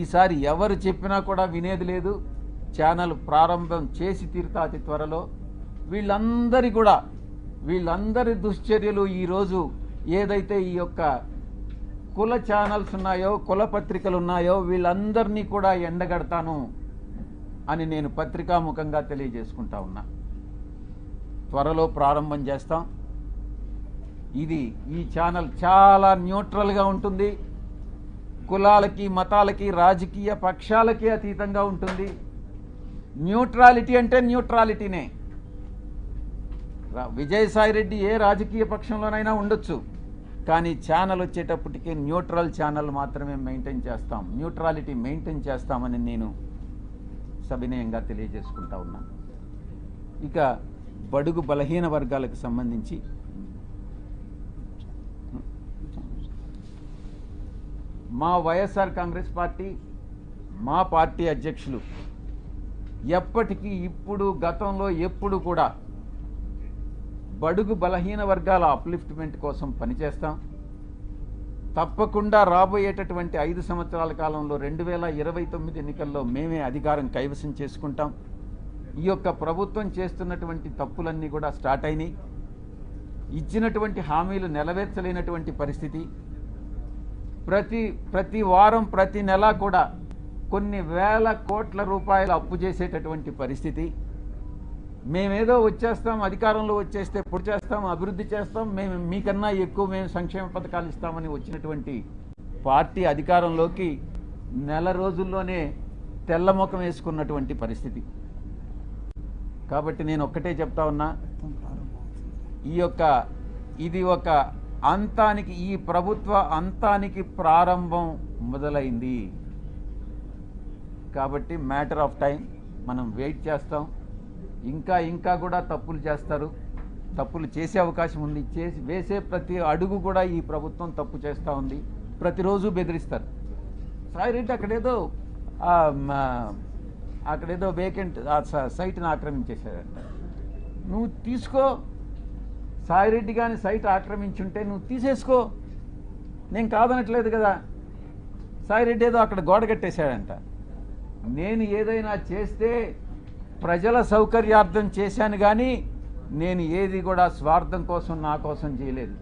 ఈసారి ఎవరు చెప్పినా కూడా వినేది లేదు. ఛానల్ ప్రారంభం చేసి తీరుతా అతి త్వరలో. వీళ్ళందరి దుశ్చర్యలు ఈరోజు ఏదైతే ఈ యొక్క కుల ఛానల్స్ ఉన్నాయో, కుల పత్రికలు ఉన్నాయో వీళ్ళందరినీ కూడా ఎండగడతాను అని నేను పత్రికాముఖంగా తెలియజేసుకుంటా ఉన్నా. త్వరలో ప్రారంభం చేస్తాం. ఈ ఛానల్ చాలా న్యూట్రల్గా ఉంటుంది. కులాలకి, మతాలకి, రాజకీయ పక్షాలకి అతీతంగా ఉంటుంది. న్యూట్రాలిటీ అంటే న్యూట్రాలిటీనే. విజయసాయిరెడ్డి ఏ రాజకీయ పక్షంలోనైనా ఉండొచ్చు, కానీ ఛానల్ వచ్చేటప్పటికి న్యూట్రల్ ఛానల్ మాత్రమే మెయింటైన్ చేస్తాం, న్యూట్రాలిటీ మెయింటైన్ చేస్తామని నేను సవినయంగా తెలియజేసుకుంటా ఉన్నా. ఇక బడుగు బలహీన వర్గాలకు సంబంధించి మా వైఎస్ఆర్ కాంగ్రెస్ పార్టీ, మా పార్టీ అధ్యక్షులు ఎప్పటికీ ఇప్పుడు గతంలో ఎప్పుడు కూడా బడుగు బలహీన వర్గాల అప్లిఫ్ట్మెంట్ కోసం పనిచేస్తాం. తప్పకుండా రాబోయేటటువంటి 5 సంవత్సరాల కాలంలో 2029 ఎన్నికల్లో మేమే అధికారం కైవసం చేసుకుంటాం. ఈ యొక్క ప్రభుత్వం చేస్తున్నటువంటి తప్పులన్నీ కూడా స్టార్ట్ అయినాయి. ఇచ్చినటువంటి హామీలు నెరవేర్చలేనటువంటి పరిస్థితి. ప్రతి వారం, ప్రతి నెల కూడా కొన్ని వేల కోట్ల రూపాయలు అప్పు చేసేటటువంటి పరిస్థితి. మేమేదో వచ్చేస్తాం, అధికారంలో వచ్చేస్తే పొడి చేస్తాం, అభివృద్ధి చేస్తాం, మేము మీకన్నా ఎక్కువ మేము సంక్షేమ పథకాలు ఇస్తామని వచ్చినటువంటి పార్టీ అధికారంలోకి నెల రోజుల్లోనే తెల్లముఖం వేసుకున్నటువంటి పరిస్థితి. కాబట్టి నేను ఒక్కటే చెప్తా ఉన్నా, ఇది ఒక అంతానికి, ఈ ప్రభుత్వ అంతానికి ప్రారంభం మొదలైంది. కాబట్టి మ్యాటర్ ఆఫ్ టైం, మనం వెయిట్ చేస్తాం. ఇంకా కూడా తప్పులు చేస్తారు, తప్పులు చేసే అవకాశం ఉంది. వేసే ప్రతి అడుగు కూడా ఈ ప్రభుత్వం తప్పు చేస్తూ ఉంది. ప్రతిరోజు బెదిరిస్తారు. సాయిరెడ్డి అక్కడేదో వేకెంట్ సైట్ని ఆక్రమించేశాడంట. నువ్వు తీసుకో, సాయిరెడ్డి కానీ సైట్ ఆక్రమించుంటే నువ్వు తీసేసుకో, నేను కాదనట్లేదు కదా. సాయిరెడ్డి ఏదో అక్కడ గోడ కట్టేశాడంట. నేను ఏదైనా చేస్తే ప్రజల సౌకర్యార్థం చేశాను కానీ నేను ఏది కూడా స్వార్థం కోసం నా కోసం చేయలేదు.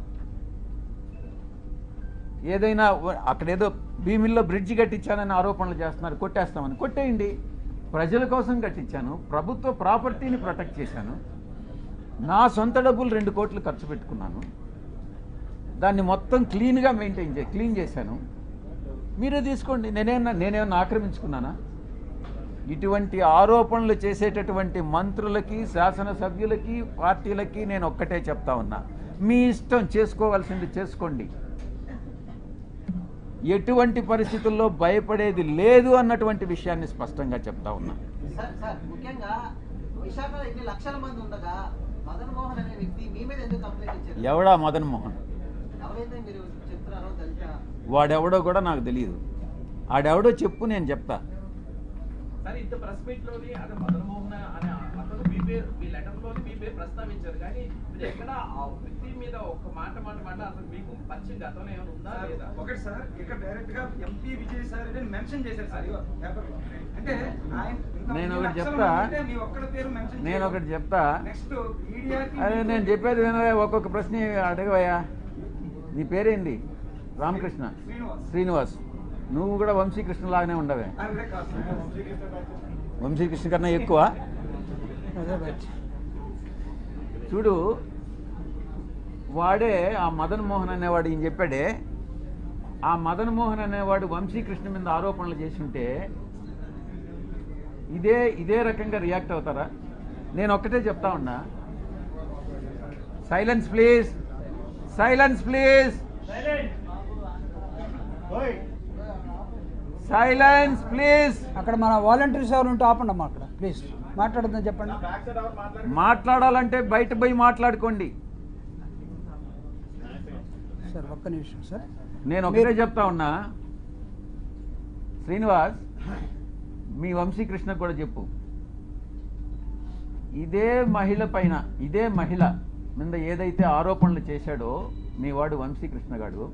ఏదైనా అక్కడేదో భీమిల్లో బ్రిడ్జి కట్టించానని ఆరోపణలు చేస్తున్నారు, కొట్టేస్తామని. కొట్టేయండి, ప్రజల కోసం కట్టించాను, ప్రభుత్వ ప్రాపర్టీని ప్రొటెక్ట్ చేశాను, నా సొంత డబ్బులు 2 కోట్లు ఖర్చు పెట్టుకున్నాను, దాన్ని మొత్తం క్లీన్గా క్లీన్ చేశాను. మీరే తీసుకోండి, నేనేమన్నా ఆక్రమించుకున్నానా? ఇటువంటి ఆరోపణలు చేసేటటువంటి మంత్రులకి, శాసనసభ్యులకి, పార్టీలకి నేను ఒక్కటే చెప్తా ఉన్నా, మీ ఇష్టం, చేసుకోవాల్సింది చేసుకోండి. ఎటువంటి పరిస్థితుల్లో భయపడేది లేదు అన్నటువంటి విషయాన్ని స్పష్టంగా చెప్తా ఉన్నా. ఎవడా మదన్ మోహన్? వాడెవడో కూడా నాకు తెలియదు. ఆడెవడో చెప్పు, నేను చెప్తా. సార్, ఇంత ప్రెస్ మీట్ లోని అదే మదన్ మోహన్ అనే అతను మీ పేరు, మీ లెటర్ లోని మీ పేరు ప్రస్తావించారు, కానీ మీరు ఎక్కడ ఆ వ్యక్తి మీద ఒక మాట అసలు మీకు పరిచయం గతంలో ఏమైనా ఉందా లేదా? ఒకటి సార్, ఇక్కడ డైరెక్ట్ గా ఎంపీ విజయ్ సార్ మెన్షన్ చేశారు సార్ పేపర్ లో. అంటే నేను ఒకటి చెప్తా, నెక్స్ట్ మీడియాకి అదే నేను చెప్పేది వినవే. ఒక్కొక్క ప్రశ్న అడగవయ్యా. నీ పేరేంది? రామకృష్ణ శ్రీనివాస్. నువ్వు కూడా వంశీకృష్ణ లాగానే ఉండవే. వంశీకృష్ణ కన్నా ఎక్కువ. చూడు, వాడే ఆ మదన్ మోహన్ అనేవాడు ఈయన చెప్పాడే, ఆ మదన్ మోహన్ అనేవాడు వంశీకృష్ణ మీద ఆరోపణలు చేసి ఉంటే ఇదే రకంగా రియాక్ట్ అవుతారా? నేను ఒక్కటే చెప్తా ఉన్నా, silence please, silence please, silence please. అక్కడ మన వాలంటీర్స్ ఎవరు ఉంటే ఆపండి అమ్మా, అక్కడ ప్లీజ్ మాట్లాడదని చెప్పండి. మాట్లాడాలంటే బయట పోయి మాట్లాడుకోండి సార్. ఒక్క నిమిషం సార్, నేను ఒకటే చెప్తా ఉన్నా, శ్రీనివాస్, మీ వంశీకృష్ణ కూడా చెప్పు, ఇదే మహిళ మీద ఏదైతే ఆరోపణలు చేశాడో మీ వాడు వంశీకృష్ణ గాడు,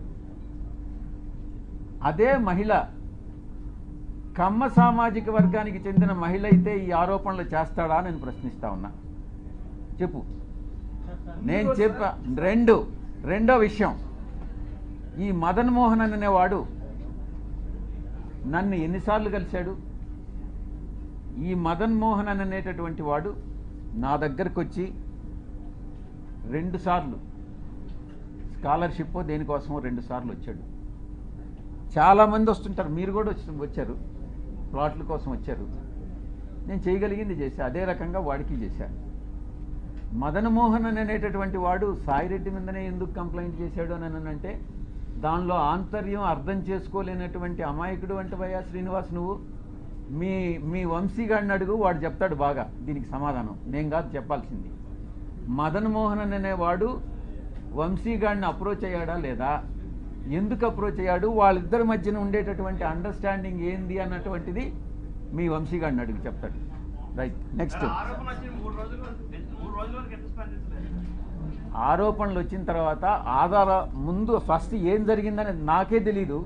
అదే మహిళ కమ్మ సామాజిక వర్గానికి చెందిన మహిళ అయితే ఈ ఆరోపణలు చేస్తాడా నేను ప్రశ్నిస్తా ఉన్నా. చెప్పు. నేను చెప్పా. రెండో విషయం, ఈ మదన్ మోహన్ అనేవాడు నన్ను ఎన్నిసార్లు కలిశాడు? ఈ మదన్ మోహన్ అనేటటువంటి వాడు నా దగ్గరకు వచ్చి 2 సార్లు స్కాలర్షిప్ దేనికోసమో 2 సార్లు వచ్చాడు. చాలామంది వస్తుంటారు, మీరు కూడా వచ్చారు, ప్లాట్ల కోసం వచ్చారు. నేను చేయగలిగింది చేశా, అదే రకంగా వాడికి చేశా. మదన్ మోహన్ అనేటటువంటి వాడు సాయిరెడ్డి మీదనే ఎందుకు కంప్లైంట్ చేశాడు అని అంటే, దానిలో ఆంతర్యం అర్థం చేసుకోలేనటువంటి అమాయకుడు అంటవయ్యా శ్రీనివాస్ నువ్వు. మీ వంశీగాడిని అడుగు, వాడు చెప్తాడు బాగా దీనికి సమాధానం, నేను కాదు చెప్పాల్సింది. మదన్ మోహన్ అనేవాడు వంశీగాడిని అప్రోచ్ అయ్యాడా లేదా, ఎందుకు అప్రోచ్ అయ్యాడు, వాళ్ళిద్దరి మధ్యన ఉండేటటువంటి అండర్స్టాండింగ్ ఏంది అన్నటువంటిది మీ వంశీగాడిని అడుగు, చెప్తాడు. Right, next. ఆరోపణలు వచ్చిన తర్వాత ముందు ఫస్ట్ ఏం జరిగిందని నాకే తెలీదు,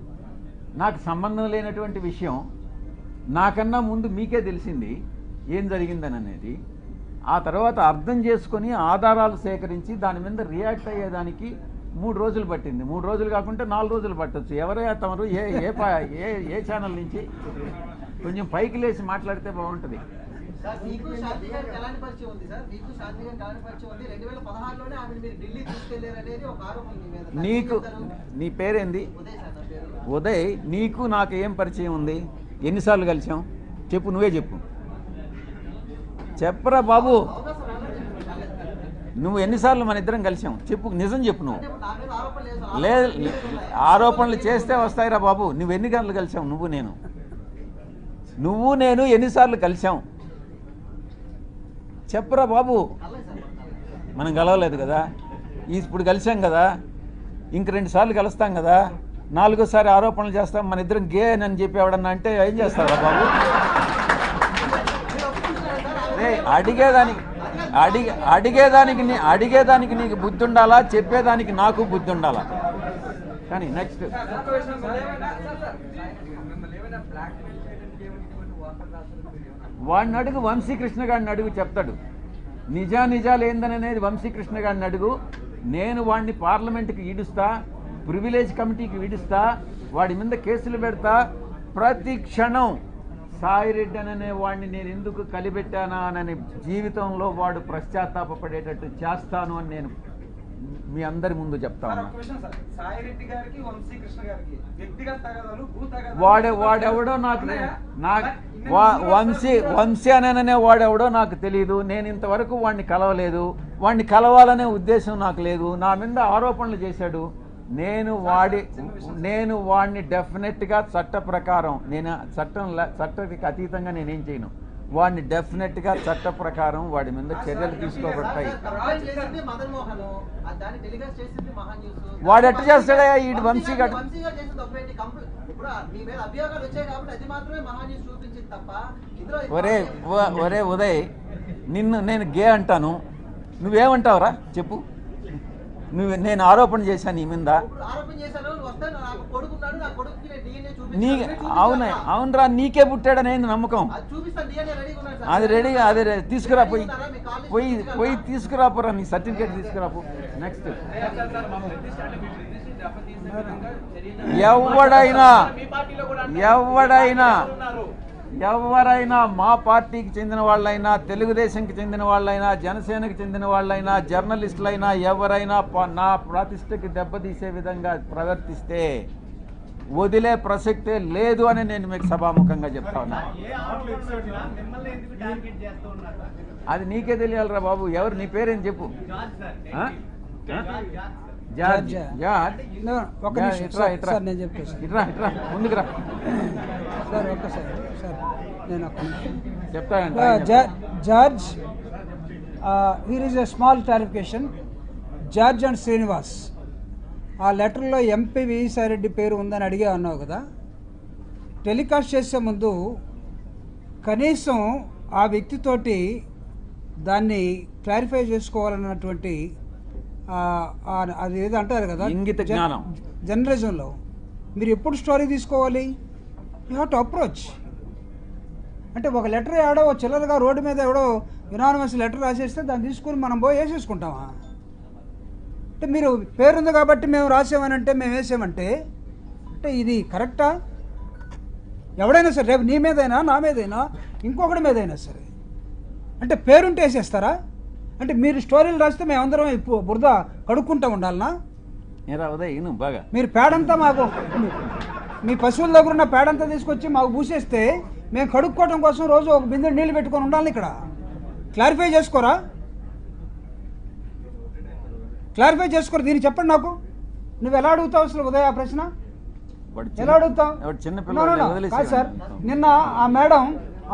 నాకు సంబంధం లేనటువంటి విషయం. నాకన్నా ముందు మీకే తెలిసింది ఏం జరిగిందని అనేది. ఆ తర్వాత అర్థం చేసుకొని ఆధారాలు సేకరించి దాని మీద రియాక్ట్ అయ్యేదానికి 3 రోజులు పట్టింది. 3 రోజులు కాకుంటే 4 రోజులు పట్టచ్చు. ఎవరైనా తమరు ఏ ఛానల్ నుంచి కొంచెం పైకి లేచి మాట్లాడితే బాగుంటుంది. నీకు, నీ పేరేంది? ఉదయ్. నీకు నాకు ఏం పరిచయం ఉంది? ఎన్నిసార్లు కలిసాం చెప్పు, నువ్వే చెప్పు. చెప్పరా బాబు, నువ్వు ఎన్నిసార్లు మన ఇద్దరం కలిసాం చెప్పు, నిజం చెప్పు. నువ్వు లేదు, ఆరోపణలు చేస్తే వస్తాయిరా బాబు. నువ్వు ఎన్ని గంటలు కలిసాం? నువ్వు నేను ఎన్నిసార్లు కలిసాం చెప్పరా బాబు. మనం కలవలేదు కదా, ఇప్పుడు కలిసాం కదా, ఇంక 2 సార్లు కలుస్తాం కదా. నాలుగోసారి ఆరోపణలు చేస్తాం, మన ఇద్దరం గే అని చెప్పి ఎవడన్నా అంటే ఏం చేస్తారా బాబు? అడిగేదానికి నీకు బుద్ధి ఉండాలా, చెప్పేదానికి నాకు బుద్ధి ఉండాలా. కానీ నెక్స్ట్ వాడిని అడుగు, వంశీకృష్ణ గారిని అడుగు, చెప్తాడు. నిజాలు ఏందనేది వంశీకృష్ణ గారిని అడుగు. నేను వాడిని పార్లమెంట్కి ఈడుస్తా, ప్రివిలేజ్ కమిటీకి ఈడుస్తా, వాడి మీద కేసులు పెడతా. ప్రతి క్షణం సాయిరెడ్డి అనే వాడిని నేను ఎందుకు కలిపెట్టానా అని జీవితంలో వాడు పశ్చాత్తాపపడేటట్టు చేస్తాను అని నేను మీ అందరి ముందు చెప్తా ఉన్నా. వాడెవడో వంశీ అనే వాడెవడో నాకు తెలియదు. నేను ఇంతవరకు వాడిని కలవలేదు. వాడిని కలవాలనే ఉద్దేశం నాకు లేదు. నా మీద ఆరోపణలు చేశాడు. నేను వాడిని డెఫినెట్గా చట్ట ప్రకారం, నేను చట్టానికి అతీతంగా నేనేం చేయను. వాడిని డెఫినెట్గా చట్ట ప్రకారం వాడి మీద చర్యలు తీసుకోబడతాయి. వాడు ఎట్ట చేస్తాడా ఈ వంశీ గారు? ఒరే ఉదయ్, నేను గే అంటాను, నువ్వేమంటావురా చెప్పు? నేను ఆరోపణ చేశాను నీ మీద. అవునరా, నీకే పుట్టాడనే నమ్మకం. అది రెడీగా, అదే తీసుకురా, పోయి తీసుకురాపోరా, నీ సర్టిఫికేట్ తీసుకురాపో. నెక్స్ట్ ఎవరైనా మా పార్టీకి చెందిన వాళ్ళైనా, తెలుగుదేశంకి చెందిన వాళ్ళైనా, జనసేనకి చెందిన వాళ్ళైనా, జర్నలిస్టులైనా ఎవరైనా నా ప్రతిష్టకి దెబ్బతీసే విధంగా ప్రవర్తిస్తే వదిలే ప్రసక్తే లేదు అని నేను మీకు సభాముఖంగా చెప్తా ఉన్నా. అది నీకే తెలియాలరా బాబు. ఎవరు, నీ పేరేం చెప్పు? ముందుకు రా. George, here is a small clarification. George and Srinivas, ఆ లెటర్లో ఎంపీ విజయసాయిరెడ్డి పేరు ఉందని అడిగే అన్నావు కదా. టెలికాస్ట్ చేసే ముందు కనీసం ఆ వ్యక్తితోటి దాన్ని క్లారిఫై చేసుకోవాలన్నటువంటి అది ఏదో అంటారు కదా, ఇంగిత జ్ఞానం. జర్నలిజంలో మీరు ఎప్పుడు స్టోరీ తీసుకోవాలి? You have to approach. అంటే ఒక లెటర్ ఎవడో చిల్లరగా రోడ్డు మీద ఎవడో యునానిమస్ లెటర్ రాసేస్తే దాన్ని తీసుకుని మనం పోయి వేసేసుకుంటామా? అంటే మీరు పేరుంది కాబట్టి మేము రాసామనంటే, మేము వేసామంటే అంటే ఇది కరెక్టా? ఎవడైనా సరే, రేపు నీ మీదైనా, నా మీదైనా, ఇంకొకటి మీదైనా సరే, అంటే పేరుంటే వేసేస్తారా? అంటే మీరు స్టోరీలు రాస్తే మేమందరం బురద కడుక్కుంటూ ఉండాలనా? బాగా మీరు పేడంతా మాకు, మీ పశువుల దగ్గర ఉన్న పేడంతా తీసుకొచ్చి మాకు పూసేస్తే మేము కడుక్కోవడం కోసం రోజు ఒక బిందె నీళ్ళు పెట్టుకొని ఉండాలి. ఇక్కడ క్లారిఫై చేసుకోరా? క్లారిఫై చేసుకోరు. దీన్ని చెప్పండి నాకు. నువ్వు ఎలా అడుగుతావు అసలు ఉదయ ఆ ప్రశ్న? ఎలా అడుగుతావు? కాదు సార్, నిన్న ఆ మేడం,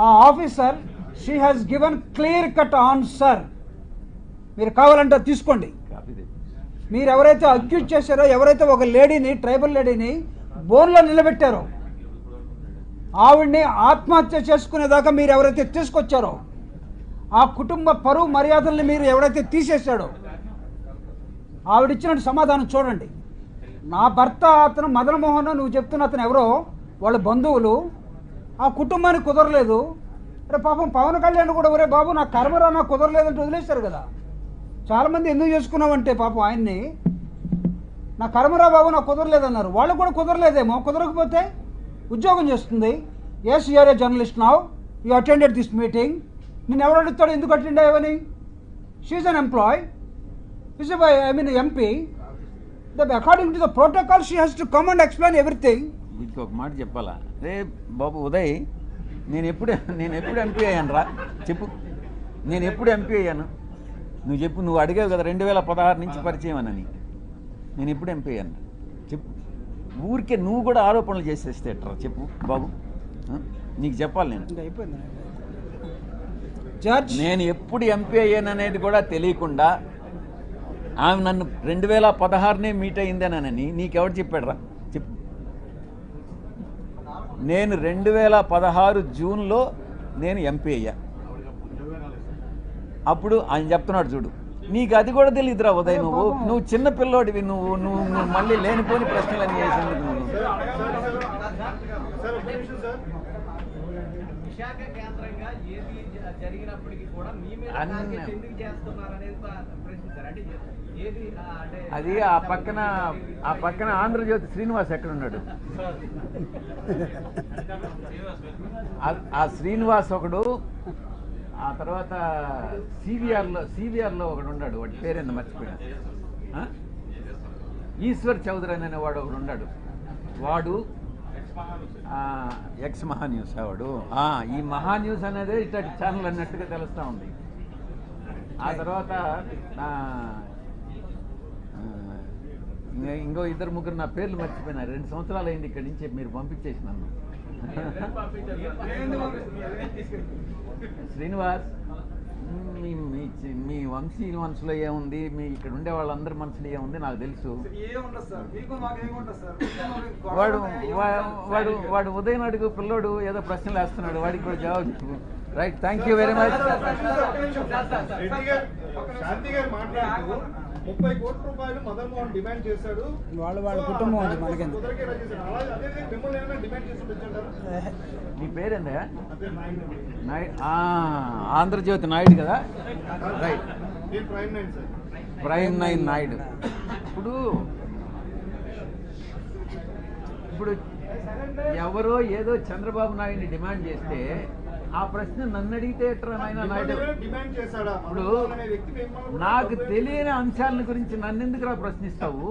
ఆ officer, she has given clear cut answer. మీరు కావాలంటే తీసుకోండి. మీరు ఎవరైతే అక్యూజ్ చేశారో, ఎవరైతే ఒక లేడీని, ట్రైబల్ లేడీని బోన్లో నిలబెట్టారో, ఆవిడ్ని ఆత్మహత్య చేసుకునేదాకా మీరు ఎవరైతే తీసుకొచ్చారో, ఆ కుటుంబ పరువు మర్యాదల్ని మీరు ఎవరైతే తీసేశాడో, ఆవిడిచ్చినట్టు సమాధానం చూడండి. నా భర్త అతను మదన్మోహన్, నువ్వు చెప్తున్న అతను ఎవరో, వాళ్ళ బంధువులు, ఆ కుటుంబానికి కుదరలేదు. అరే పాపం పవన్ కళ్యాణ్ కూడా, ఒరే బాబు నా కర్మరా, నాకు కుదరలేదంటే వదిలేశారు కదా. చాలామంది ఎందుకు చేసుకున్నామంటే పాపం ఆయన్ని, నా కర్మరా బాబు నాకు కుదరలేదన్నారు. వాళ్ళు కూడా కుదరలేదేమో. కుదరకపోతే ఉద్యోగం చేస్తుంది. Yes, you are a journalist now, you attended this meeting. నేను ఎవరు అడుగుతాడు ఎందుకు అటెండ్ అయ్యావని? She is an employee, MP. According to the protocol she has to come and explain everything. వీటికి ఒక మాట చెప్పాలా? రే బాబు ఉదయ్, నేను ఎప్పుడు ఎంపీ అయ్యాను రా చెప్పు? నేను ఎప్పుడు ఎంపీ అయ్యాను? నువ్వు చెప్పు. నువ్వు అడిగావు కదా 2016 నుంచి పరిచయం అని. నేను ఎప్పుడు ఎంపీ అయ్యాను చెప్పు? ఊరికే నువ్వు కూడా ఆరోపణలు చేసేస్తే ఎట్రా చెప్పు బాబు? నీకు చెప్పాలి. నేను ఎప్పుడు ఎంపీ అయ్యాను అనేది కూడా తెలియకుండా ఆమె నన్ను 2016 మీట్ అయిందేనని నీకెవరు చెప్పాడు రా చెప్పు? నేను 2016 జూన్లో నేను ఎంపీ అయ్యా. అప్పుడు ఆయన చెప్తున్నాడు చూడు, నీకు అది కూడా తెలియదురా ఉదయ్, నువ్వు చిన్న పిల్లోడివి, నువ్వు మళ్ళీ లేనిపోని ప్రశ్నలన్నీ చేసేందుకు నువ్వు. విశాఖ కేంద్రంగా ఏది జరిగినప్పటికీ కూడా మీ మీద అన్ని- టార్గెట్ ఎందుకు చేస్తున్నారు అనేది ప్రశ్నించారు. అంటే ఏది అంటే అది ఆ పక్కన ఆంధ్రజ్యోతి శ్రీనివాస్ ఎక్కడున్నాడు? ఆ శ్రీనివాస్ ఒకడు, ఆ తర్వాత సివిఆర్లో ఒకడు ఉన్నాడు, వాడి పేరేందో మర్చిపోయాను. ఈశ్వర్ చౌదరి అనే వాడు ఒకడు ఉన్నాడు, వాడు ఎక్స్ మహాన్యూస్ వాడు. ఈ మహాన్యూస్ అనేది ఇట్లాంటి ఛానల్ అన్నట్టుగా తెలుస్తూ ఉంది. ఆ తర్వాత ఇంకో ఇద్దరు ముగ్గురు నా పేర్లు మర్చిపోయినా. 2 సంవత్సరాలు అయింది ఇక్కడి నుంచి మీరు పంపించేసి నన్ను. శ్రీనివాస్, మీ వంశీ మనసులో ఏముంది, మీ ఇక్కడ ఉండే వాళ్ళందరి మనసులో ఏముంది నాకు తెలుసు. ఏముండదు సార్, మీకు మాకేముండదు సార్. వాడు ఉదయం అడుగు పిల్లోడు ఏదో ప్రశ్నలు వేస్తున్నాడు, వాడికి కూడా జవాబు చెప్పు. Right, thank you very much. Shanti garu మాట్లాడుతూ 30 కోట్ల రూపాయలు మదన్ మోహన్ డిమాండ్ చేశాడు. వాళ్ళ కుటుంబం ఉంది మనకెందుకు. కుదరకే రచించారు. అదే మిమ్మల్ని ఏమైనా డిమాండ్ చేసి వచ్చారు? నీ పేరేందా? అదే నాయుడు. ఆంధ్రజ్యోతి నాయుడు కదా. రైట్, నేను ప్రైమ్ 9 సార్. ప్రైమ్ 9 నాయుడు. ఇప్పుడు ఎవరో ఏదో చంద్రబాబు నాయుడిని డిమాండ్ చేస్తే ఆ ప్రశ్న నన్ను అడిగితే ఎట్రా నాయన నాయుడు? డిమాండ్ చేశాడా? ఇప్పుడు మదన్ మోహన్ అనే వ్యక్తి మిమ్మల్ని నాకు తెలియని అంశాల గురించి నన్ను ఎందుకురా ప్రశ్నిస్తావు?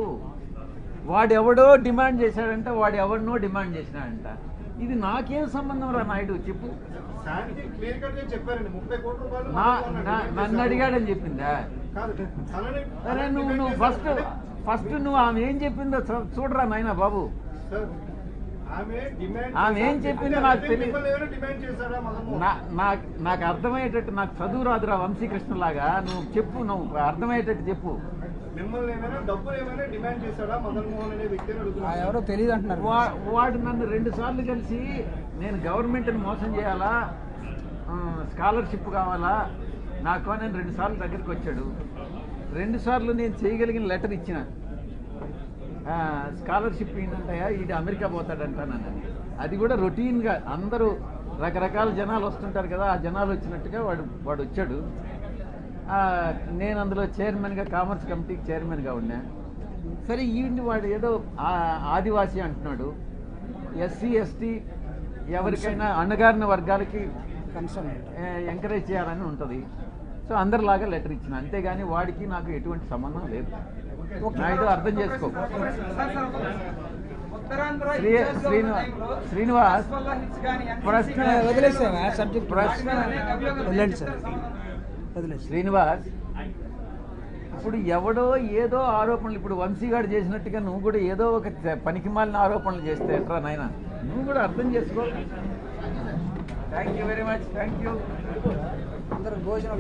వాడెవడో డిమాండ్ చేశాడంట, వాడు ఎవరినో డిమాండ్ చేసినాడంట. ఇది నాకేం సంబంధం రా నాయుడు చెప్పు. శాంతి క్లియర్ కట్ గా చెప్పారండి. 30 కోట్ల రూపాయలు నన్ను అడిగాడని చెప్పిందా? కాదు, తనని అరే నువ్వు డిమాండ్ ఫస్ట్ చేశారు. నువ్వు ఆమె ఏం చెప్పిందో చూడరా నాయన బాబు. సార్, ఆమె ఏం చెప్పిందో నాకు తెలియదు. మిమ్మల్ని ఏమైనా డిమాండ్ చేశాడా మదన్ మోహన్? నాకు అర్థమయ్యేటట్టు, నాకు చదువు రాదురా వంశీకృష్ణలాగా, నువ్వు చెప్పు, నువ్వు అర్థమయ్యేటట్టు చెప్పు. మిమ్మల్ని ఏమైనా డబ్బులు ఏమైనా డిమాండ్ చేశాడా మదన్ మోహన్ అనే వ్యక్తిని అడుగుతున్నారు. ఎవరో తెలియదు అంటున్నారు. వాడు నన్ను 2 సార్లు కలిసి నేను గవర్నమెంట్ని మోసం చేయాలా, స్కాలర్షిప్ కావాలా నాకు అని 2 సార్లు దగ్గరికి వచ్చాడు. 2 సార్లు నేను చేయగలిగిన లెటర్ ఇచ్చిన, స్కాలర్షిప్ ఏంటంటాయా, ఇది అమెరికా పోతాడంటానని. అది కూడా రొటీన్గా అందరూ రకరకాల జనాలు వస్తుంటారు కదా, ఆ జనాలు వచ్చినట్టుగా వాడు వచ్చాడు. నేను అందులో చైర్మన్గా, కామర్స్ కమిటీకి చైర్మన్గా ఉన్నా. సరే ఈవిని వాడు ఏదో ఆదివాసీ అంటున్నాడు, ఎస్సీ ఎస్టీ ఎవరికైనా అణగారిన వర్గాలకి కన్సర్న్ ఎంకరేజ్ చేయాలని ఉంటుంది. సో అందరిలాగా లెటర్ ఇచ్చిన, అంతేగాని వాడికి నాకు ఎటువంటి సంబంధం లేదు. నాయుడు అర్థం చేసుకో. శ్రీనివాస్ ప్రశ్న వదిలేసావా సబ్జెక్ట్? ప్రశ్న వదిలేండి సార్, వదిలేసి. శ్రీనివాస్, ఇప్పుడు ఎవడో ఏదో ఆరోపణలు, ఇప్పుడు వంశీగాడు చేసినట్టుగా నువ్వు కూడా ఏదో ఒక పనికిమాలిన ఆరోపణలు చేస్తే ఎట్రా నాయన, నువ్వు కూడా అర్థం చేసుకో. Thank you very much, thank you. అందరూ భోజనం